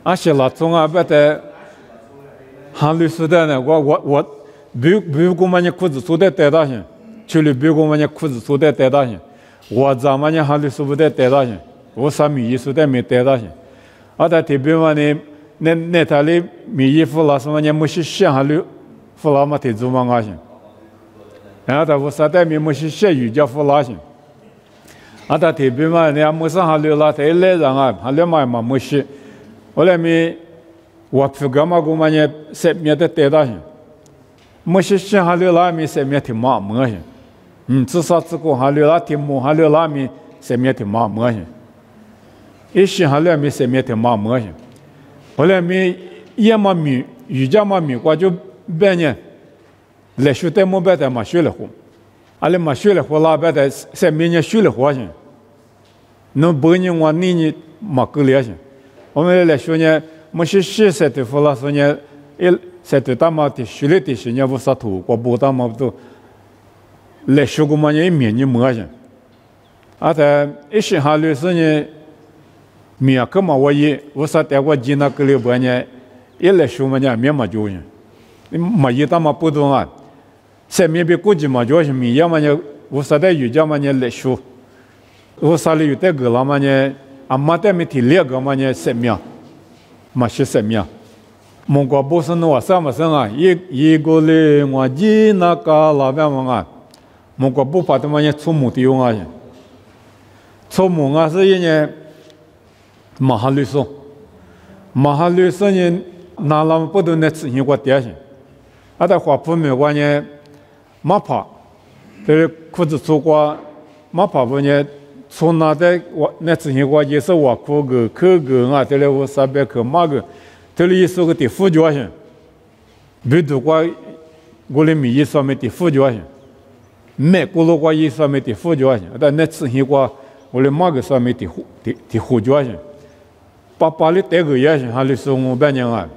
我的20钟啊，不得。韩律师的呢，我，比如我们呢裤子穿的带大些，去了比如我们呢裤子穿的带大些。我咱们呢，韩律师不得带大些，我啥米衣服的没带大些，啊，他特别嘛呢，那他的米衣服啦什么呢，没是写韩律服啦嘛，提做嘛啊些，然后他我啥的米没是写瑜伽服啦些，啊，他特别嘛呢，没上韩律啦，他来人啊，韩律嘛没是，后来米我皮革嘛，我们呢，上面的带大些，没是写韩律啦米上面提嘛没些。至少这个还留了点木，还留了米上面的麻木些，一些还留米上面的麻木些。后来米也嘛米，瑜伽嘛米，我就半年来学的么白的嘛学了活，阿里嘛学了活拉白的上面呢学了活些，能半年我你嘛够了些。我们来学呢，没是学的活了说呢，一在对他嘛的学了的些呢，不啥土，我不他嘛都。来学过嘛？呢面你摸些，啊，在一些哈律师呢，面个嘛我也，我啥带过几那个里边呢，一来学嘛呢面嘛就些，你嘛一他嘛不懂啊，上面比估计嘛就些面嘛呢，我啥带瑜伽嘛呢来学，我啥里有带个了嘛呢，啊嘛带没提两个嘛呢上面，嘛是上面。蒙古不是我什么生啊？一个里我几那个老边嘛啊。蒙古不怕他们呢，出门的用啊，出门啊是因为马哈律师呢，拿了不都那自行过点些，啊，在花铺面关呢，马怕，这裤子穿过，马怕不呢，穿那在我那自行过也是我裤个、口个啊，这里我300克马个，这里是个的副脚些，别都过我里面上面的副脚些。买过路过一上面的副脚些，但那自行过我的马个上面的胡椒些，把里带个也些，还里说我半年啊，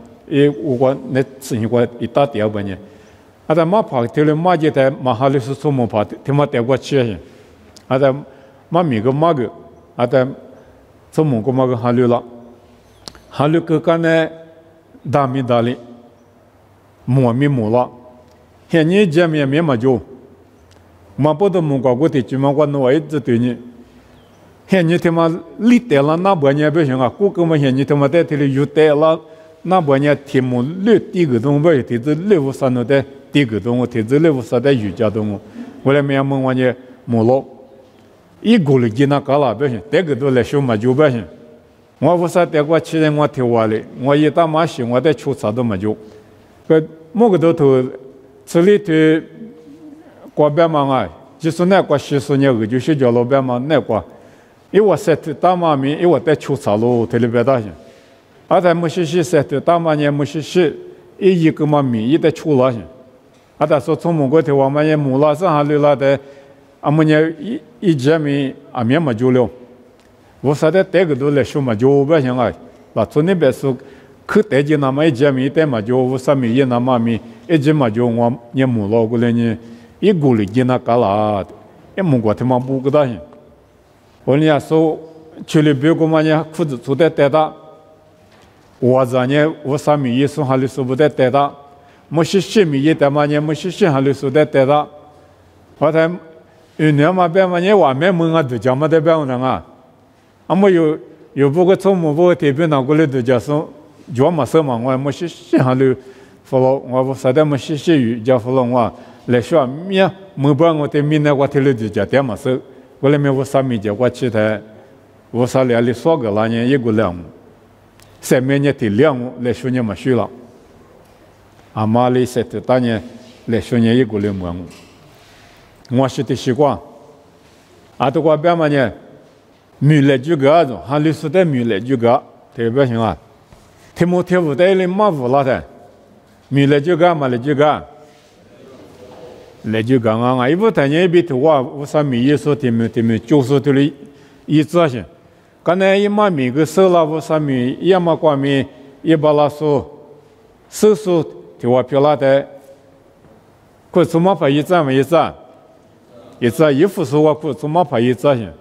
我那事情我一打掉半年，啊在马跑掉了马就在马哈里是什么跑，他妈带过去些，啊在马米个马个，啊在什么个马个哈里了，哈里个干呢大米大哩，磨米磨了，现你见面面嘛就。马不得木搞过的，就嘛我弄一直对你。现你他妈立得了那半年不行啊！กู个嘛现你他妈在这里有得了那半年题目六第个东不是题子六五三的在第个东，题子六五三在瑜伽东，我来没问我呢木了，一个里见那搞了不行，这个都来修嘛就不行。我不是带过去人我听话的，我一打马戏我在出啥都没就，个某个都头这里头。过边嘛啊，就是那过60年后就是叫老边嘛那过，因为我在大马面，因为我在出差路特别大些，而在木西西在大马年木西西一个嘛面也在出了些，而在说从某个地方嘛也木拉上下来了的，啊么年一见面啊面嘛就了，我说的这个都来说嘛就不行啊，那从那边说去带进那么一见面带嘛就我上面也那么面一见嘛就我也木拉过来呢。一股力劲那干啦，也没过他妈不个大些。我人家说去了别个嘛呢，裤子穿得带大，袜子呢我上面也送下来说不得带大，没些鞋面也带嘛呢，没些鞋下来说得带大。我才年嘛别嘛呢，外面门啊都讲嘛得别人啊，啊没有不个从某个这边拿过来都叫说，叫嘛什么我没些鞋下来，说了我不晓得没些鞋语叫说了我。来说面没把我的面呢，我听了就讲点嘛事，我来面我上面就我去的，我上来里说个那年一个两，上面呢的两来说呢嘛虚了，阿妈里说的当年来说呢一个两毛，我是的习惯，啊都过边嘛呢，米来就个种，还里说的米来就个，特别行啊，听不听不带里马虎了的，米来就个嘛来就个。来就讲啊，一部台年一边头啊，我上面也说他们就是这里一直些，刚才一嘛每个手了，我上面一嘛光面一把拉手头啊漂亮的，可怎么拍一张嘛一张，衣服是我可怎么拍一张些，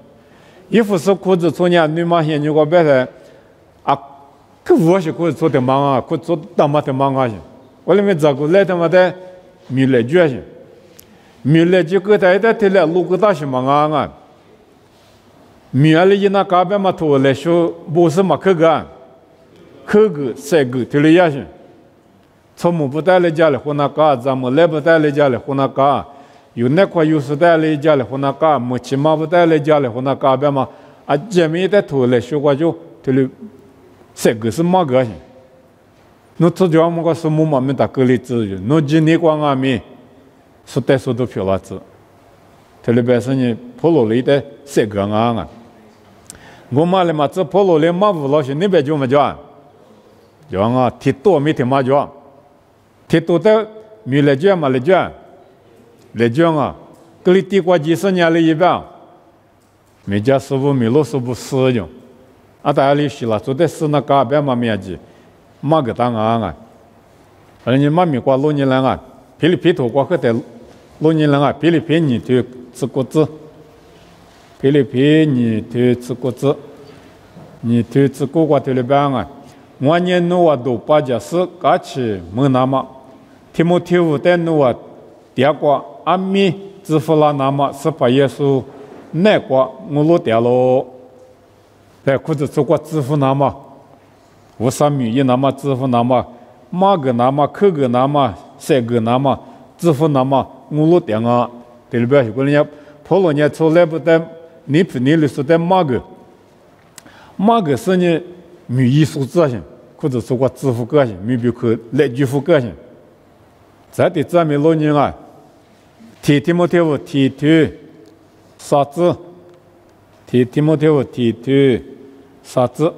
衣服是裤子从伢女嘛些你个别的啊，可我是可做的忙啊，可做大嘛的忙啊些，我里面找过来他妈的米来卷些。米来就个在这里路个大些嘛啊，米来一那嘎边嘛头来说不是嘛去个三个这里也行，从木不带来家里和那嘎，咱们来不带来家里和那嘎，有那块有时带来家里和那嘎，木起码不带来家里和那嘎边嘛，啊前面的头来说我就这里三个是嘛个行，那这叫我们个什么嘛没打个例子，那今年光啊米。说带说都漂亮子，特别是你普罗里的三个啊，我妈的嘛，这普罗里马五老师那边就没叫，叫啊，提多没提嘛叫，提多的没来叫嘛来叫啊，这里地瓜几十年了一边，没家师傅没老师傅死就，啊大家里去了，做的是那嘎边嘛面积，马个当啊，而且马没挂老年人啊。菲律宾头瓜克在老年人啊，菲律宾你就吃果子，菲律宾你就吃果子，你就吃果瓜菲律宾啊，我年努啊都把家事搞起没那么，提莫提乌在努啊，第二个阿米支付了那么是把耶稣那个我落掉了，在裤子吃过支付那么，我三米一那么支付那么，马个那么，口个那么。三个那么支付那么我落点啊，对了不？过人家跑了年出来不得，你里说的马个是你米艺术个性，或者说个支付个性，米比可来支付个性。在的咱们老年啊，提莫提乌提啥子？提莫提乌提啥子？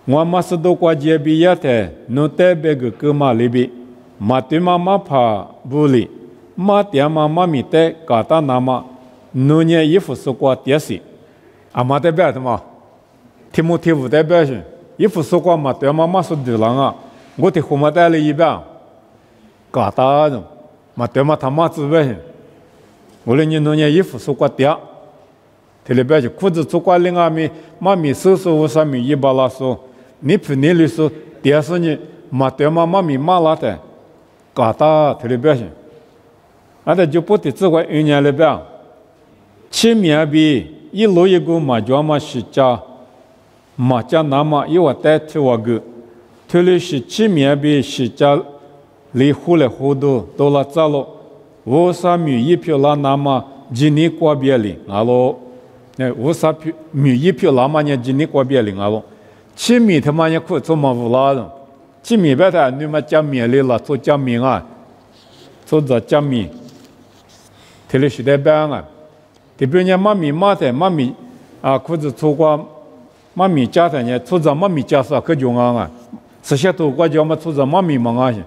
我嘛是都过节毕业的，侬带别个哥嘛里边。马对妈妈怕不理，马爹妈妈咪带嘎达那么，农年衣服是过电视，阿妈代表的嘛，提摩提五代表是，一副说话嘛，对妈妈说的人啊，我的父母带了一边，搞大人，嘛对嘛他妈之外是，我来你弄年一副说话嗲，这里边是裤子做挂领阿米，妈咪手手我上面一把拉说，你不你里说嗲是你，嘛对嘛妈咪骂拉的，搞大这里边是，阿的就不得只管一年里边，前面比。一路一个马家嘛是家，马家那么一我带去我个，推了是前面比是家，离湖来湖都了走了，我啥米一票拉那么今年过别哩，阿罗，我啥米一票拉嘛呢今年过别哩阿罗，前面他妈也可做嘛无拉人，前面别他你们讲面哩了做讲面啊，做着讲面，推了是在边啊。特别呢，妈咪妈的妈咪啊，或者做过妈咪家的呢，做着妈咪家啥可重要啊？这些都国家嘛，做着妈咪忙啊些，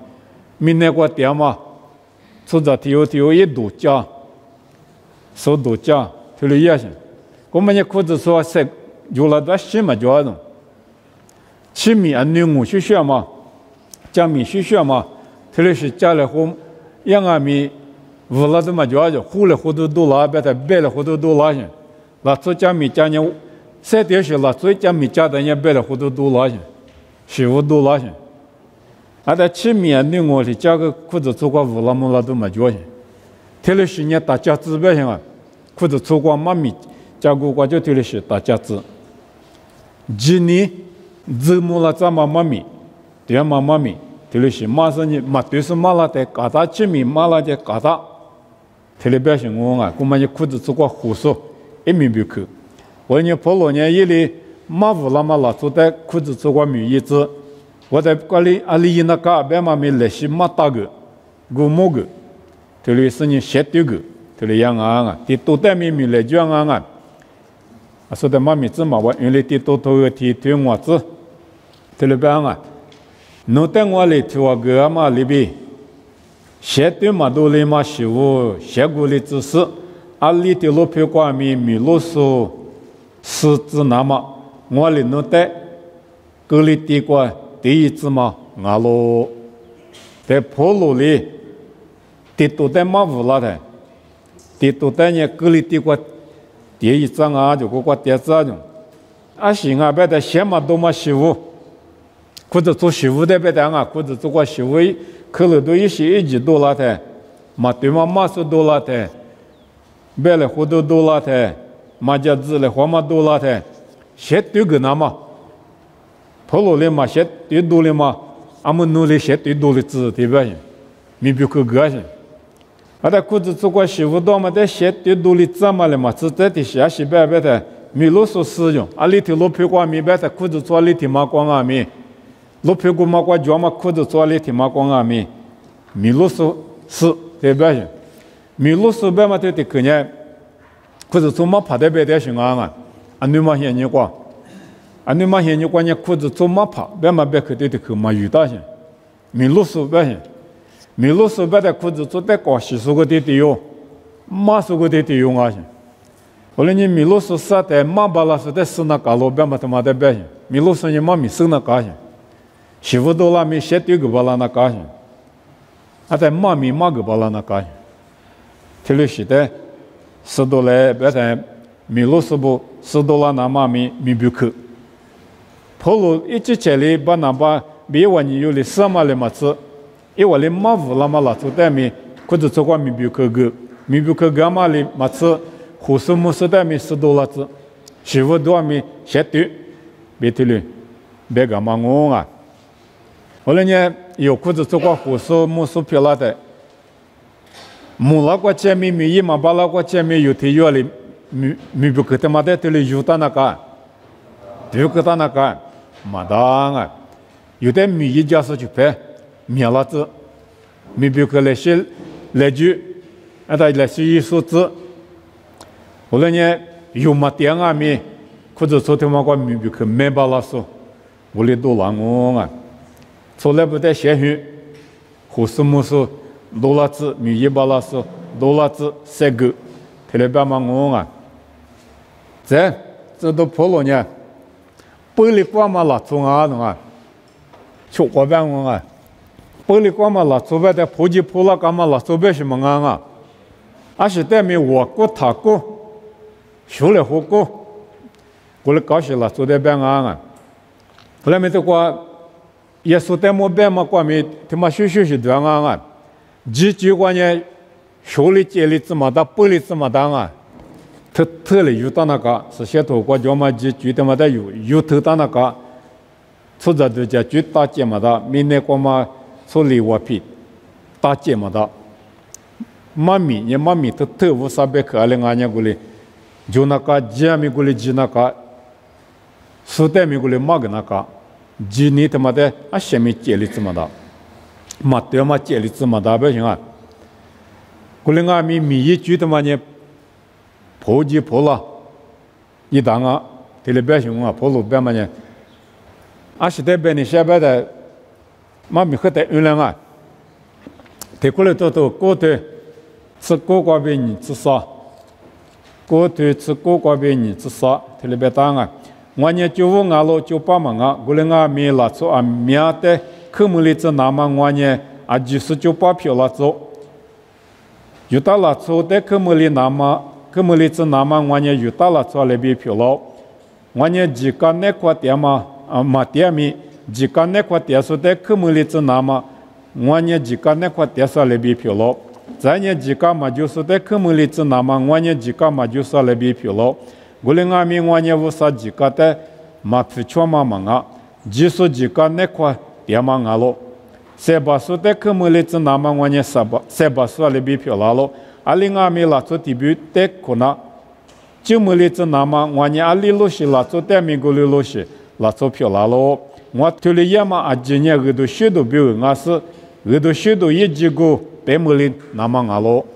明年过点嘛，做着体育一度假，受度假，就这样些。我们呢，或者说是有了多些嘛，就那种，吃米啊，牛母需要嘛，加米需要嘛，特别是家里后养啊米。无了的嘛，就糊了糊涂多了，别的白了糊涂多了些。那做家米家呢，三点是了，做家米家的呢，白了糊涂多了些，食物多了些。俺在前面呢，我是加个裤子做过无了么了都嘛就些。特别是呢，大家子别些啊，裤子做过妈咪加过就特别是大家子。今年怎么了？咱妈咪，对妈咪，特别是马上呢，马对是马拉的，嘎达前面马拉的嘎达。特别表现我啊，我们也裤子做过护手，一米不去。我呢，跑路呢，一里马乌拉马拉做的裤子做过米一子，我在家里阿里那个别嘛没来西马大个，古木个，这里是你写对个，这里样啊，第多代米米来讲啊，说的妈咪子嘛，我原来第多头个提推我子，这里边啊，侬带我来提我个嘛里边。写对嘛多里嘛食物，写过的知识，阿里的路票挂米路数，识字那么，我里弄带，格里地瓜第一字嘛，阿罗，在坡路里，地多带嘛无啦的，地多带呢格里地瓜第一字啊就个第二字啊就，阿行啊别的写嘛多嘛食物，或者做食物的别的啊，或者做过食物。可能都一些一几多了的，嘛对嘛马是多了的，别了糊涂多了的，嘛家子了花嘛多了的，写对个那嘛，跑路里嘛写对多了嘛，俺们努力写对多了字对吧？没别个个些，阿达裤子做过媳妇多嘛，得写对多了字嘛了嘛，只在的写是别的，没路所使用，阿里头路皮光没别的裤子做里头嘛光啊没。路皮古马瓜脚嘛裤子做里头嘛光啊米，米路是对不对？米路是别嘛对的可呢，裤子做嘛爬的别的行啊，安你嘛现你过，安你嘛现你过呢裤子做嘛爬，别嘛别可对的可嘛遇到些，米路是别些，米路是别的裤子做的高西数个的有，马数个的有啊些，后来你米路是啥的马巴拉是的是那高路别嘛他妈的别些，米路是你妈米生那高些。媳妇多了没写对个巴拉那高兴，还在妈咪妈个巴拉那高兴。特别是的，10多来别在米路是不10多了那妈咪米不去，跑路一直起来把那把别วันนี้有的什么了嘛子，一วันนี้马乌拉嘛拉做的米，或者做过米不去个，米不去个嘛哩嘛子，护士木是的米10多了子，媳妇多米写对，别提了，别个嘛我啊。后来呢，有裤子做过护士木是漂亮的，木拉过前面米嘛把拉过前面有体育里米不去的嘛的这里有的那个，有个的那个，嘛当啊，有的米一家是去拍，米拉子，米不去来些来句，啊他来些一数字，后来呢有嘛点啊米，裤子做的嘛过米不去没把拉说，我里多难我啊。从来不带写语，护士木是多拉子，米一巴拉是多拉子3个，特别别忙我啊。在这都婆罗呢，玻璃光嘛拉中啊的啊，出国办公啊，玻璃光嘛拉中外的普及普拉干嘛拉中外什么啊？而且对面我国他国，学了火锅，过来搞些拉做的办啊，后来没得过，耶稣在莫办嘛，过没他妈学的啊，几句关键学里接里这么大，玻璃这么大啊。特里有到那个是些土国家嘛，就觉得嘛的有头到那个，出着都叫就大街嘛的，明年过嘛处理我皮，大街嘛的，妈咪特无啥别可爱的过来，就那个家咪过来就那个，苏代咪过来嘛个那个，就你他妈的啊下面接里这么的，嘛对嘛接里这么的不行啊，过来俺咪一句他妈呢。普及普了，一当啊，这里百姓啊，普鲁边嘛呢，啊是在边的下边的，妈咪和在原来啊，这过来都过去吃过瓜边你吃啥？过去吃过瓜边你吃啥？这里边当啊，我呢就问俺喽，就帮忙啊，过来俺咪拉出啊面的，科目里子那么我呢啊就是就把票拉走，有到拉出的科目里那么。科目里子那么我呢有到了做了比票了，我呢几个那块点嘛啊嘛点咪几个那块点说的科目里子那么我呢几个那块点说了比票了，再呢几个嘛就是的科目里子那么我呢几个嘛就说了比票了，过来俺们我呢无啥几个的嘛非常嘛忙啊，就是几个那块点嘛俺了，三把说的科目里子那么我呢三把说了比票了。阿里阿米拉做地表的可能，就没里子那么，我呢阿里罗西拉做对面个里罗西拉做票拉咯。我头里也嘛阿今年都许多表，我是都许多一几个对没里那么阿咯。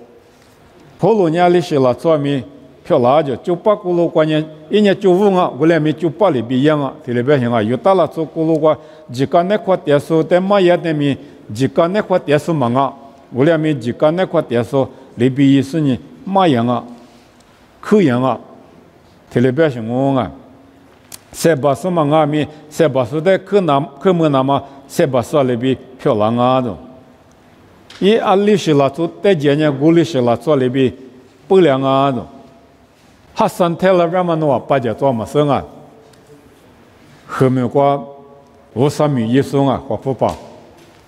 普罗尼里西拉做米票拉就把个路关键，一年95啊，我来米98里边样啊，这里边行啊，有大拉做个路个，几个那块点数在马也在米，几个那块点数忙啊，我来米几个那块点数。里边意思呢，马样啊，口样啊，这里边是我啊，三把手嘛阿咪，三把手在科目那么三把手里边漂亮啊的，一阿里是拉做在今年古里是拉做里边不良啊的，哈山泰了边嘛诺把家做嘛生啊，后面过53米一松啊，华富吧，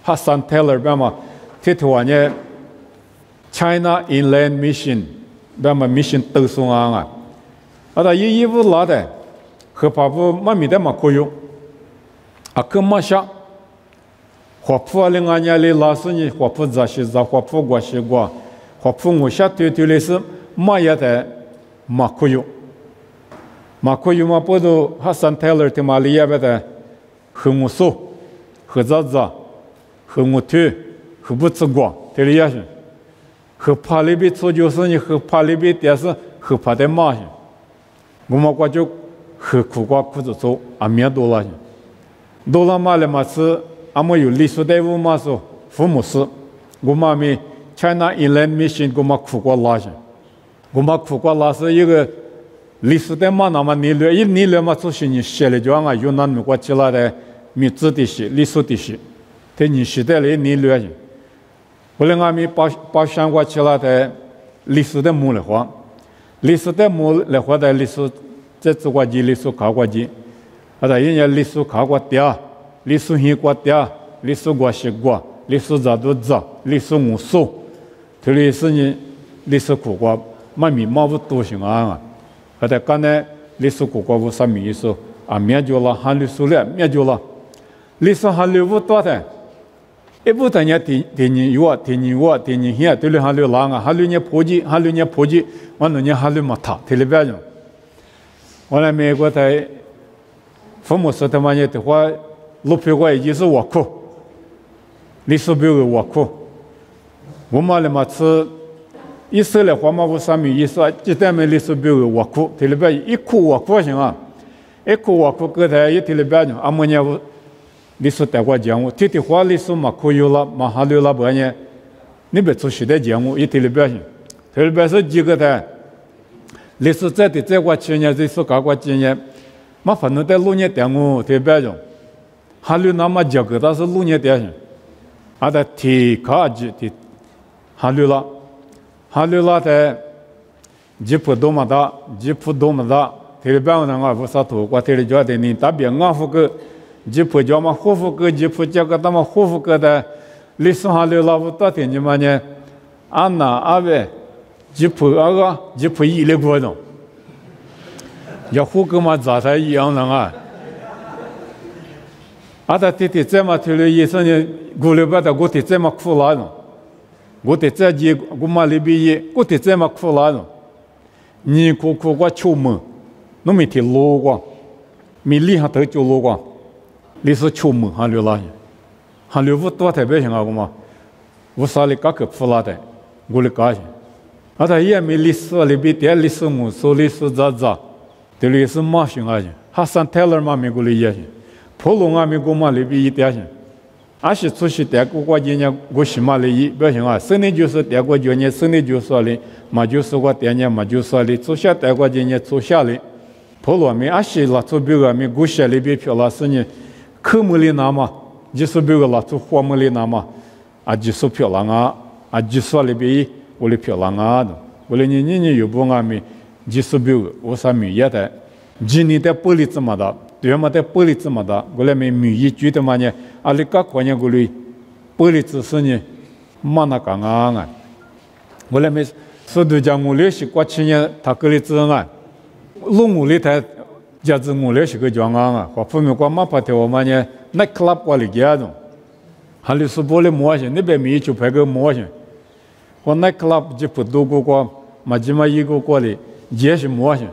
哈山泰了边嘛，这头呢。China Inland Mission， 那么 mission 都送啊，啊，他一务拉的，和巴布妈咪的嘛可用，啊，可马下，华普另外呢里拉是呢，华普扎西扎，华普过西过，华普我下对的是马也的马可用嘛不都哈山泰勒的马里亚的和我说，和扎扎，和我推，和不吃过，这里也是。和帕里比做就是你和帕里比但是和帕的马行，我们过就和苦瓜裤子做啊面多了，多了嘛了嘛是俺们有历史队伍嘛说父母是，我们没 China Inland Mission 我们苦瓜拉行，我们苦瓜拉是一个历史的嘛那么你了嘛就是你写了就啊有那么过起来的米字的些历史的些，对你时代里你了行。后来俺们把相关起来的历史的木来话，历史的木来话的历史，在中国历史考过去，啊，在人家历史考过掉，历史学过掉，历史过学过，历史咋都咋，历史我说，这里是呢，历史考过，蛮不多行啊，啊，在刚才历史考过无啥米意思啊，面就了，韩律书了，面就了，历史韩律不多的。一部分人听你here，对了哈律郎啊，哈律呢普及，完了呢哈律嘛他，对了别人。我来美国在父母说他妈的话，录屏过也是我哭，历史表我哭，我们来嘛是，一说来话嘛无啥米意思，这代表历史表我哭，对了别一哭我哭行啊，一哭我哭个台一对了别人，阿么呢？历史带过讲务，天天话历史嘛可有了，嘛还留了不呢？你别出时代讲务，一天里边行，特别是几个的历史在的这个经验，历史搞个经验，嘛反正在路年点我特别种，哈律那么这个但是路年点上，啊的提卡吉的哈律啦的吉普多么大，特别我那个不啥土，我特别觉得你特别安福个吉普叫嘛护福个吉普这个他们护福个的历史哈律啦不到天你们呢，安那阿伟吉普那个吉普一类过种，要护个嘛咋才一样的啊？啊，他提这么提了医生呢，过了把他过提这么苦了呢，过提这几过嘛里边过提这么苦了呢，你苦过出门。侬没提路过，没厉害头就路过，历史出门还留了，还留不多特别像啊个嘛，我啥里搞个普拉的，我里搞去，啊他也没历史里边点历史木说历史咋，对历史马像啊去，哈桑泰勒嘛没过里也去，普隆啊没过嘛里边一点去，啊是出去点过今年我西马里一不行啊，生年就是点过今年生年就说里，嘛就是我点年嘛就说里，做下点过今年做下里。普罗米阿西拉做别个米古些里边漂拉是呢，科目里那么，就是别个拉做花木里那么，啊就是漂亮啊，啊就是里边我里漂亮啊的，我里你有不阿米，就是别个我啥米也的，今年的玻璃这么大，对嘛的玻璃这么大，我里米米一觉得嘛呢，阿里个关键我里玻璃只是呢，嘛那个啊，我里米是对讲我里是过去年他个里子啊。龙屋里头，家子屋里是个讲啊，或后面过马巴头我们呢，那 club 过里家种，还有是玻璃模型，那边米就拍个模型，我那 club 就不多过，嘛起码一个过里也是模型，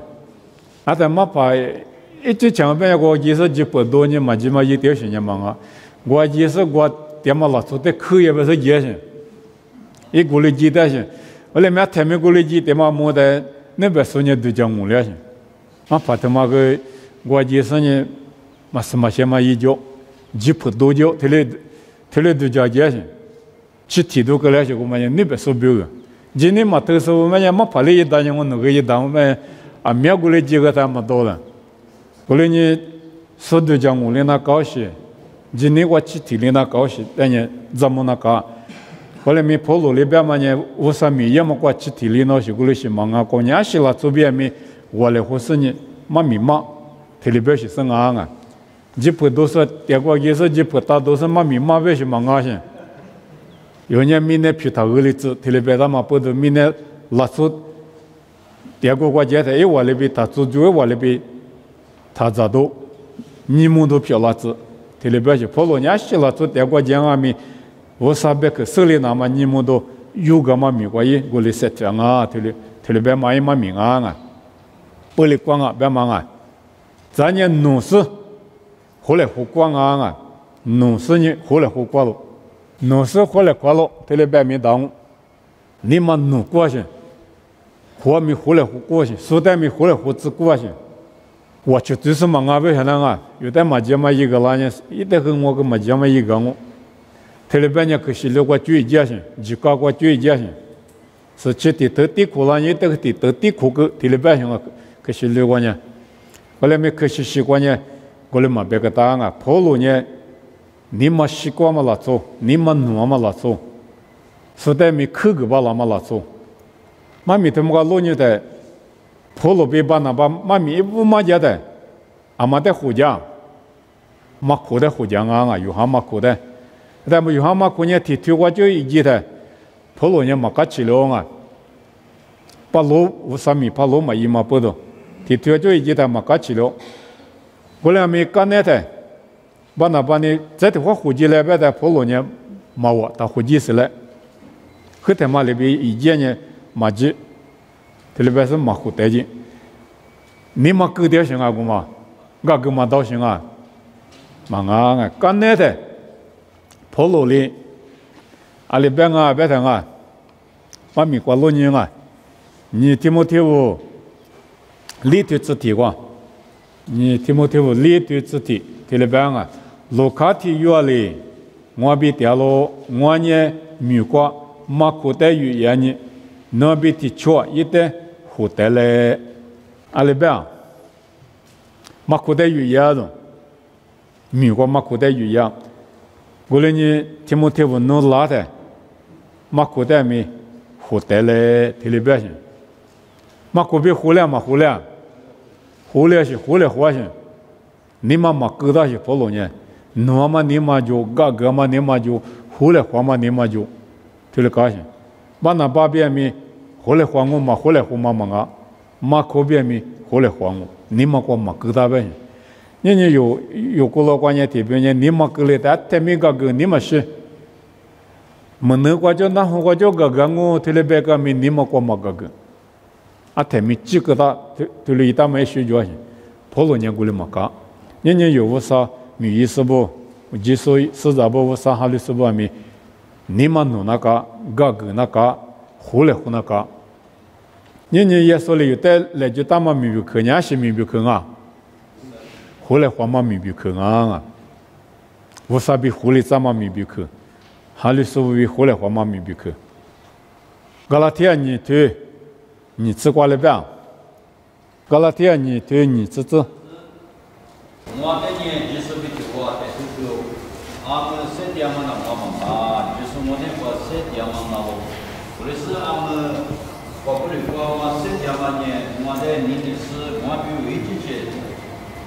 啊但马巴一直讲边个其实就不多呢，嘛起码一点钱嘛啊，我其实我点嘛老做的课也不是也行，一过里几代行，我里面台面过里几点嘛没得，那边说呢都讲屋里行。嘛，把他妈个我就是呢，嘛什么些嘛一脚，几铺多脚，他嘞都叫这些，去提多个来些，我们讲那边手表个，今年嘛都是我们讲嘛拍了一单，我那个一单，我们啊苗过来几个单嘛多了，过来呢，手都讲我哩那高些，今年我去提哩那高些，但呢怎么那高？后来没跑路里边嘛呢，我啥米也么过去提哩那些，过来些忙啊，过年些了周边没。我来或是呢，嘛密码，特别是生啊，吉普都是点过也是吉普大都是嘛密码为什么啊些？有年明年皮头里子，特别他嘛不都明年拉出点过国家的，我那边他做主我那边他咋都，你们都漂拉子，特别是普罗年西拉出点过家啊咪，我啥别个手里那么你们都有个嘛米过耶，我里设讲啊，特别嘛一嘛名啊。玻璃光啊，别忙啊！咱呢农事，后来火光啊，农事呢后来火光了，农事后来光了，这里边没当，你们农过去，火没后来火过去，苏代没后来火子过去，我就就是忙啊，为啥呢啊？有的嘛就嘛一个啦呢，一代跟我个嘛就嘛一个我，这里边呢可是六个注意家庭，几个个注意家庭，是去的得地苦啦，你得得地苦个，这里边上啊。可是六个呢，后来没可是习惯呢，我们嘛别个答案啊，跑路呢，你嘛习惯嘛拉走，你嘛弄嘛拉走，实在没口个吧拉嘛拉走，妈咪他们个路呢的，跑路别把那把妈咪不嘛家的，阿妈的胡家，嘛苦的胡家啊，有哈嘛苦的，但没有哈嘛苦呢，提我就一记的，跑路呢嘛搞起了啊，把路无啥米把路嘛一嘛不多。提出就一直嘛搞起了，后来没干那的，把那把你在的话户籍来边的普罗呢，嘛我他户籍是来，后头嘛里边一件呢嘛籍，这里边是嘛户代籍，你嘛狗点行啊个嘛，我个嘛倒行啊，嘛啊干那的，普罗里，阿里边啊边头啊，把米瓜罗人啊，你听没听过？立对字体哇，你听没听过立对字体？这里边啊，罗卡体语里，我比掉了，我呢米瓜马古代语言呢，那比提错一点，胡代嘞，阿里边马库的语言中，美国马库的语言，过来呢，提莫提文诺拉的马库的米胡带来提里边去，马库比胡了嘛胡了，胡了是胡了花去，你妈马勾搭是跑路呢，诺嘛你妈就嘎嘎嘛你妈就胡了花嘛你妈就提里高去，把那把边米胡了花我嘛胡了胡嘛嘛啊，马库边米胡了花我，你妈过马勾搭边去。你有过了关键提别人，你妈勾勒的，他没个勾，你妈是，没能过就那好过就个个我提了别个没你妈过嘛个个，啊他没几个他提了一大枚水就行，跑路年过来嘛个，人有无啥米意思不？几岁实在不无啥哈律师不咪，你妈弄那个个个那个，胡来胡那个，人也说了有的来就大嘛米不可，人是米不可啊。胡来花嘛米比克啊，无啥比胡来咋嘛米比克，哈里说比胡来花嘛米比克。格拉提亚你对，你吃过了呗？格拉提亚你对你吃。我的呢，就是比较多，但是俺们设定嘛那么就是我那个设定嘛那么，或者是俺们包括那个我设定嘛呢，我的年龄是我比如一直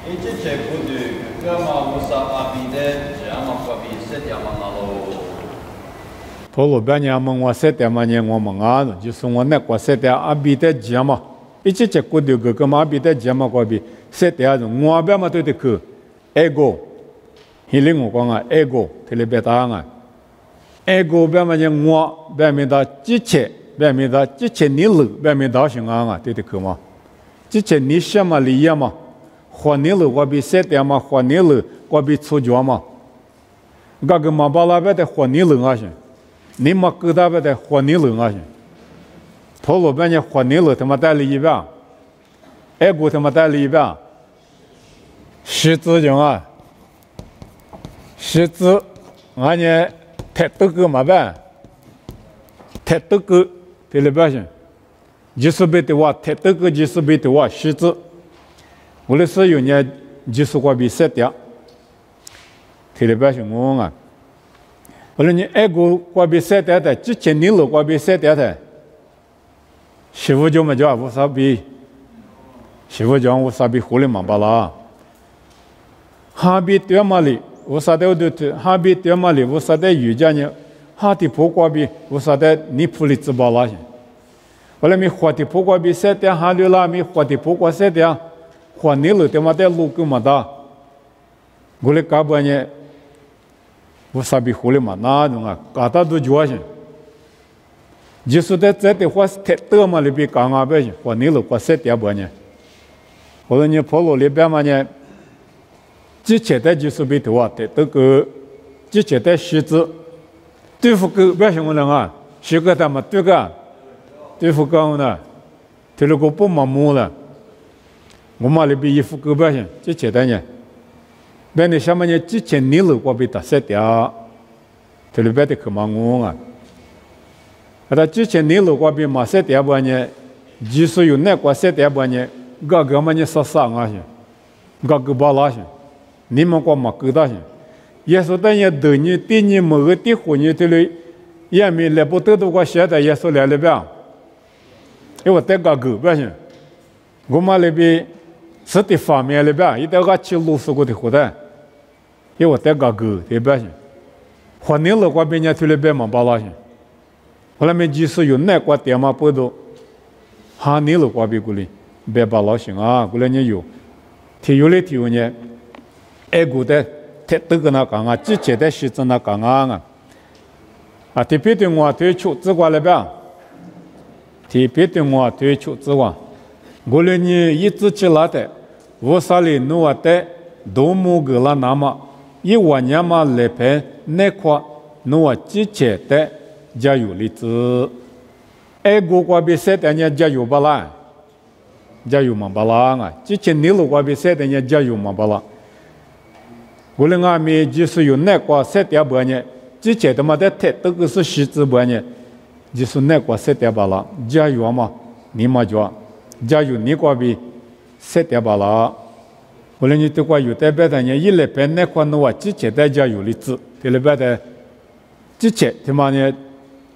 一直在不对，干嘛我啥阿比的，这样嘛过比设定嘛那喽。跑路边呢，我设定嘛呢，我们啊，就是我那个设定阿比的这嘛，一直在不对个嘛阿比的这嘛过比设定啊，我边嘛对的去 ego， 迄里我讲啊 ego， 这里别答案 ego 边嘛呢我边面的机器，边面的机器你路边面的行啊对的去嘛，机器你什么理解嘛？花你了，我比设定嘛，花你了，我比出脚嘛。个个嘛巴拉别的花你了啊些，你嘛勾搭别的花你了啊些。跑路边呢花你了，他妈带了一边，爱国他妈带了一边。十字讲啊，十字，俺呢太多个嘛呗，太多个对了边些，就是别的话，太多个就是别的话，十字。我的是有呢，就是我比设定，提了别是我啊。我说你爱国我比设定的，之前你路我比设定的，师傅就没叫无啥比，师傅讲无啥比胡里忙巴拉，哈比对嘛里，无啥的对，哈比对嘛里，无啥的瑜伽呢，哈的不过比无啥的你普里兹巴拉些，后来咪花的不过比设定哈里啦，咪花的不过设定。花你了，他妈的路够嘛大，我来搞半年，我啥比胡里嘛那种啊，搞到都绝些。就是在这的话，太多嘛里边搞啊别些，花你了，花设定半年。后来你跑路里边嘛呢，之前的就是被头啊，太多个，之前的狮子，对付个别什么人啊，是个他妈对个，对付个呢，这个不麻木了。我妈那边衣服够不行，之前的呢，别的什么呢？之前你路我被打折掉，这里边的可忙我啊。那之前你路我被马折掉不呢？就是有那个折掉不呢？个个嘛呢杀杀啊些，个个巴拉些，你们过马够大些。也说等于对你对你某个地方你这里也没来不得的我写的也说来了边，因为这个够不行，我妈那边。是的方面里边，一点个去路是过的活的，因为这个狗对不行，花你了我边人去那边嘛巴拉些，后来面就是有那个点嘛不多，哈你了我边过来别巴拉些啊，过来你有，体有嘞体有呢，爱国的太多个那讲啊，之前的时阵那讲啊，啊特别的我对出资过来边，特别的我对出资过。我来呢一直起来的，我啥里弄啊的，都木个了那么，一万年嘛来拍那块弄啊之前的加油例子，爱国国比赛的人加油巴拉，加油嘛巴拉啊，之前你路国比赛的人加油嘛巴拉，我来俺们就是有那块赛的不呢，之前的嘛的太都个是实质不呢，就是那块赛的巴拉，加油嘛，你嘛叫。加油！你过比设点巴拉，后来你这块有代表的呢，一来本那块诺啊，之前大家有例子，第二边的之前他妈呢，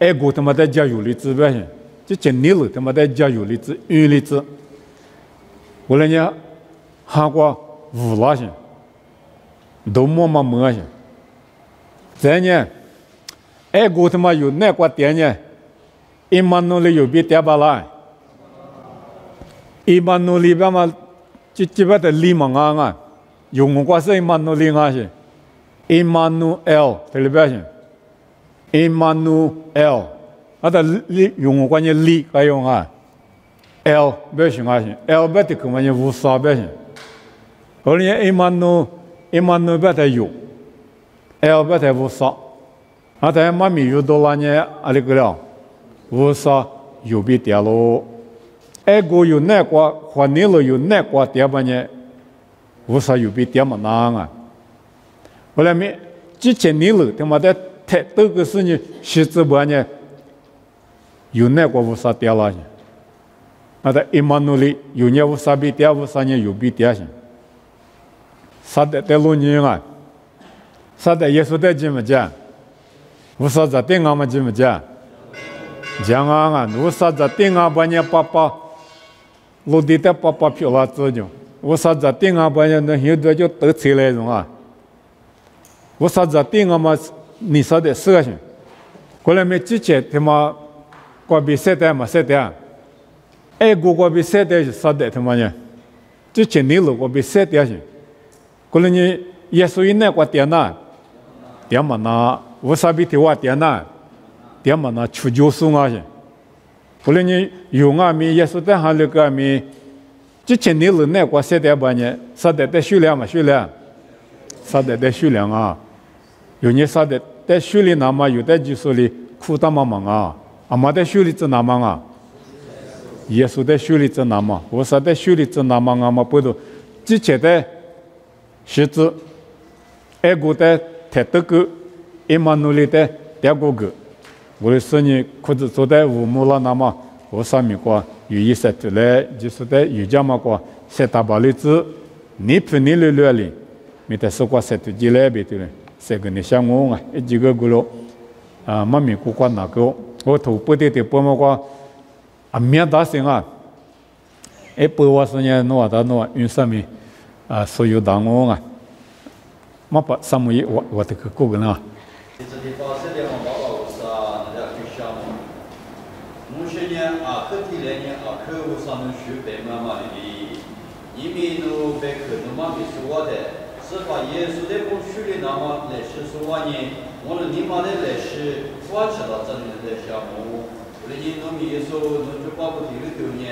爱国他妈大家有例子呗，之前你了他妈大家有例子，有例子，后来呢，韩国无拉些，都么些，再呢，爱国他妈有那块点呢，一万努力有比点巴拉。一万努力吧嘛，基本的力嘛啊，用过是一万努力啊是，一万努 L 对不对？一万努 L， 啊的力用过呢力该用啊 ，L 不行啊是 ，L 不得可嘛呢无啥不行，后来一万努不得用 ，L 不得无啥，啊但妈咪有多了呢，啊那个了，无啥有比点咯。爱国有那个，环境了有那个点吧呢？无啥有比点么难啊？后来没之前你了，他妈的太多个事情，实质吧呢？有那个无啥点了呢？那的一万努力，有呢无啥比点，无啥呢有比点些。啥的在路上啊？啥的耶稣在怎么讲？无啥在定俺们怎么讲？讲啊，无啥在定俺们呢？爸爸。落地的爸爸漂亮这种，我啥子定啊？把人那现在就得起来种啊！我啥子定啊嘛？你说的事情，过来没之前他妈过比赛的嘛赛的，爱国过比赛的是啥的他妈呢？之前你路过比赛的是，过来你耶稣那个点呐，点嘛那我啥比提话点呐，点嘛那出救赎啊是。后来你用啊咪耶稣在哈那个咪，之前你了那个时代吧呢，啥的在修炼嘛修炼，啥的在修炼啊，有你啥的在修炼那么有的就是里苦大忙啊，阿妈在修炼这那么啊，耶稣在修炼这那么，我啥在修炼这那么啊嘛不都，之前的实质，爱国的太多个，一万努力的第二个。我的生意或者做在五亩了，那么我上面过有一些出来，就是在有家嘛过，些大把日子，你陪你来来哩，没得说过些土鸡来别的嘞，些个你像我啊，一几个个咯，啊，妈咪过过那个，我头不得的不么过，啊，面大声啊，一不我是呢，诺达诺云上面啊，所有党我啊，嘛把上面我这个过个呢。啊，课题来呢啊，课务上面学白妈妈的，因为no白课no妈咪说的，是把耶稣的不学的那么来是说话呢，我们你妈的来是发起了这里的项目，我们你农民耶稣农就把不提了丢呢，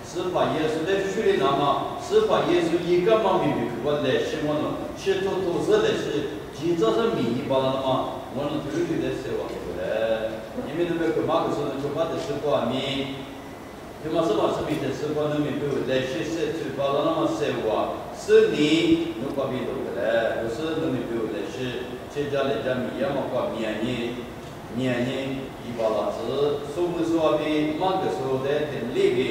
是把耶稣的学的那么，是把耶稣一个妈咪的我来是我们是都是来是，其实是米把那么，我们丢的是我们的。因为那个干嘛个时候就把的时光米，就嘛是把是米的时光那米都来学习去把那么生活，是你那个米都个嘞，不是那米都来是，这家来家米呀嘛个面一把老子，什么时候比忙的时候在等那个，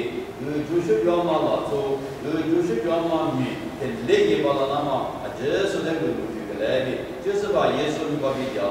就是要嘛老子，就是要嘛米，等那个把那么，这是那个路这个来的，就是把耶稣那个比较。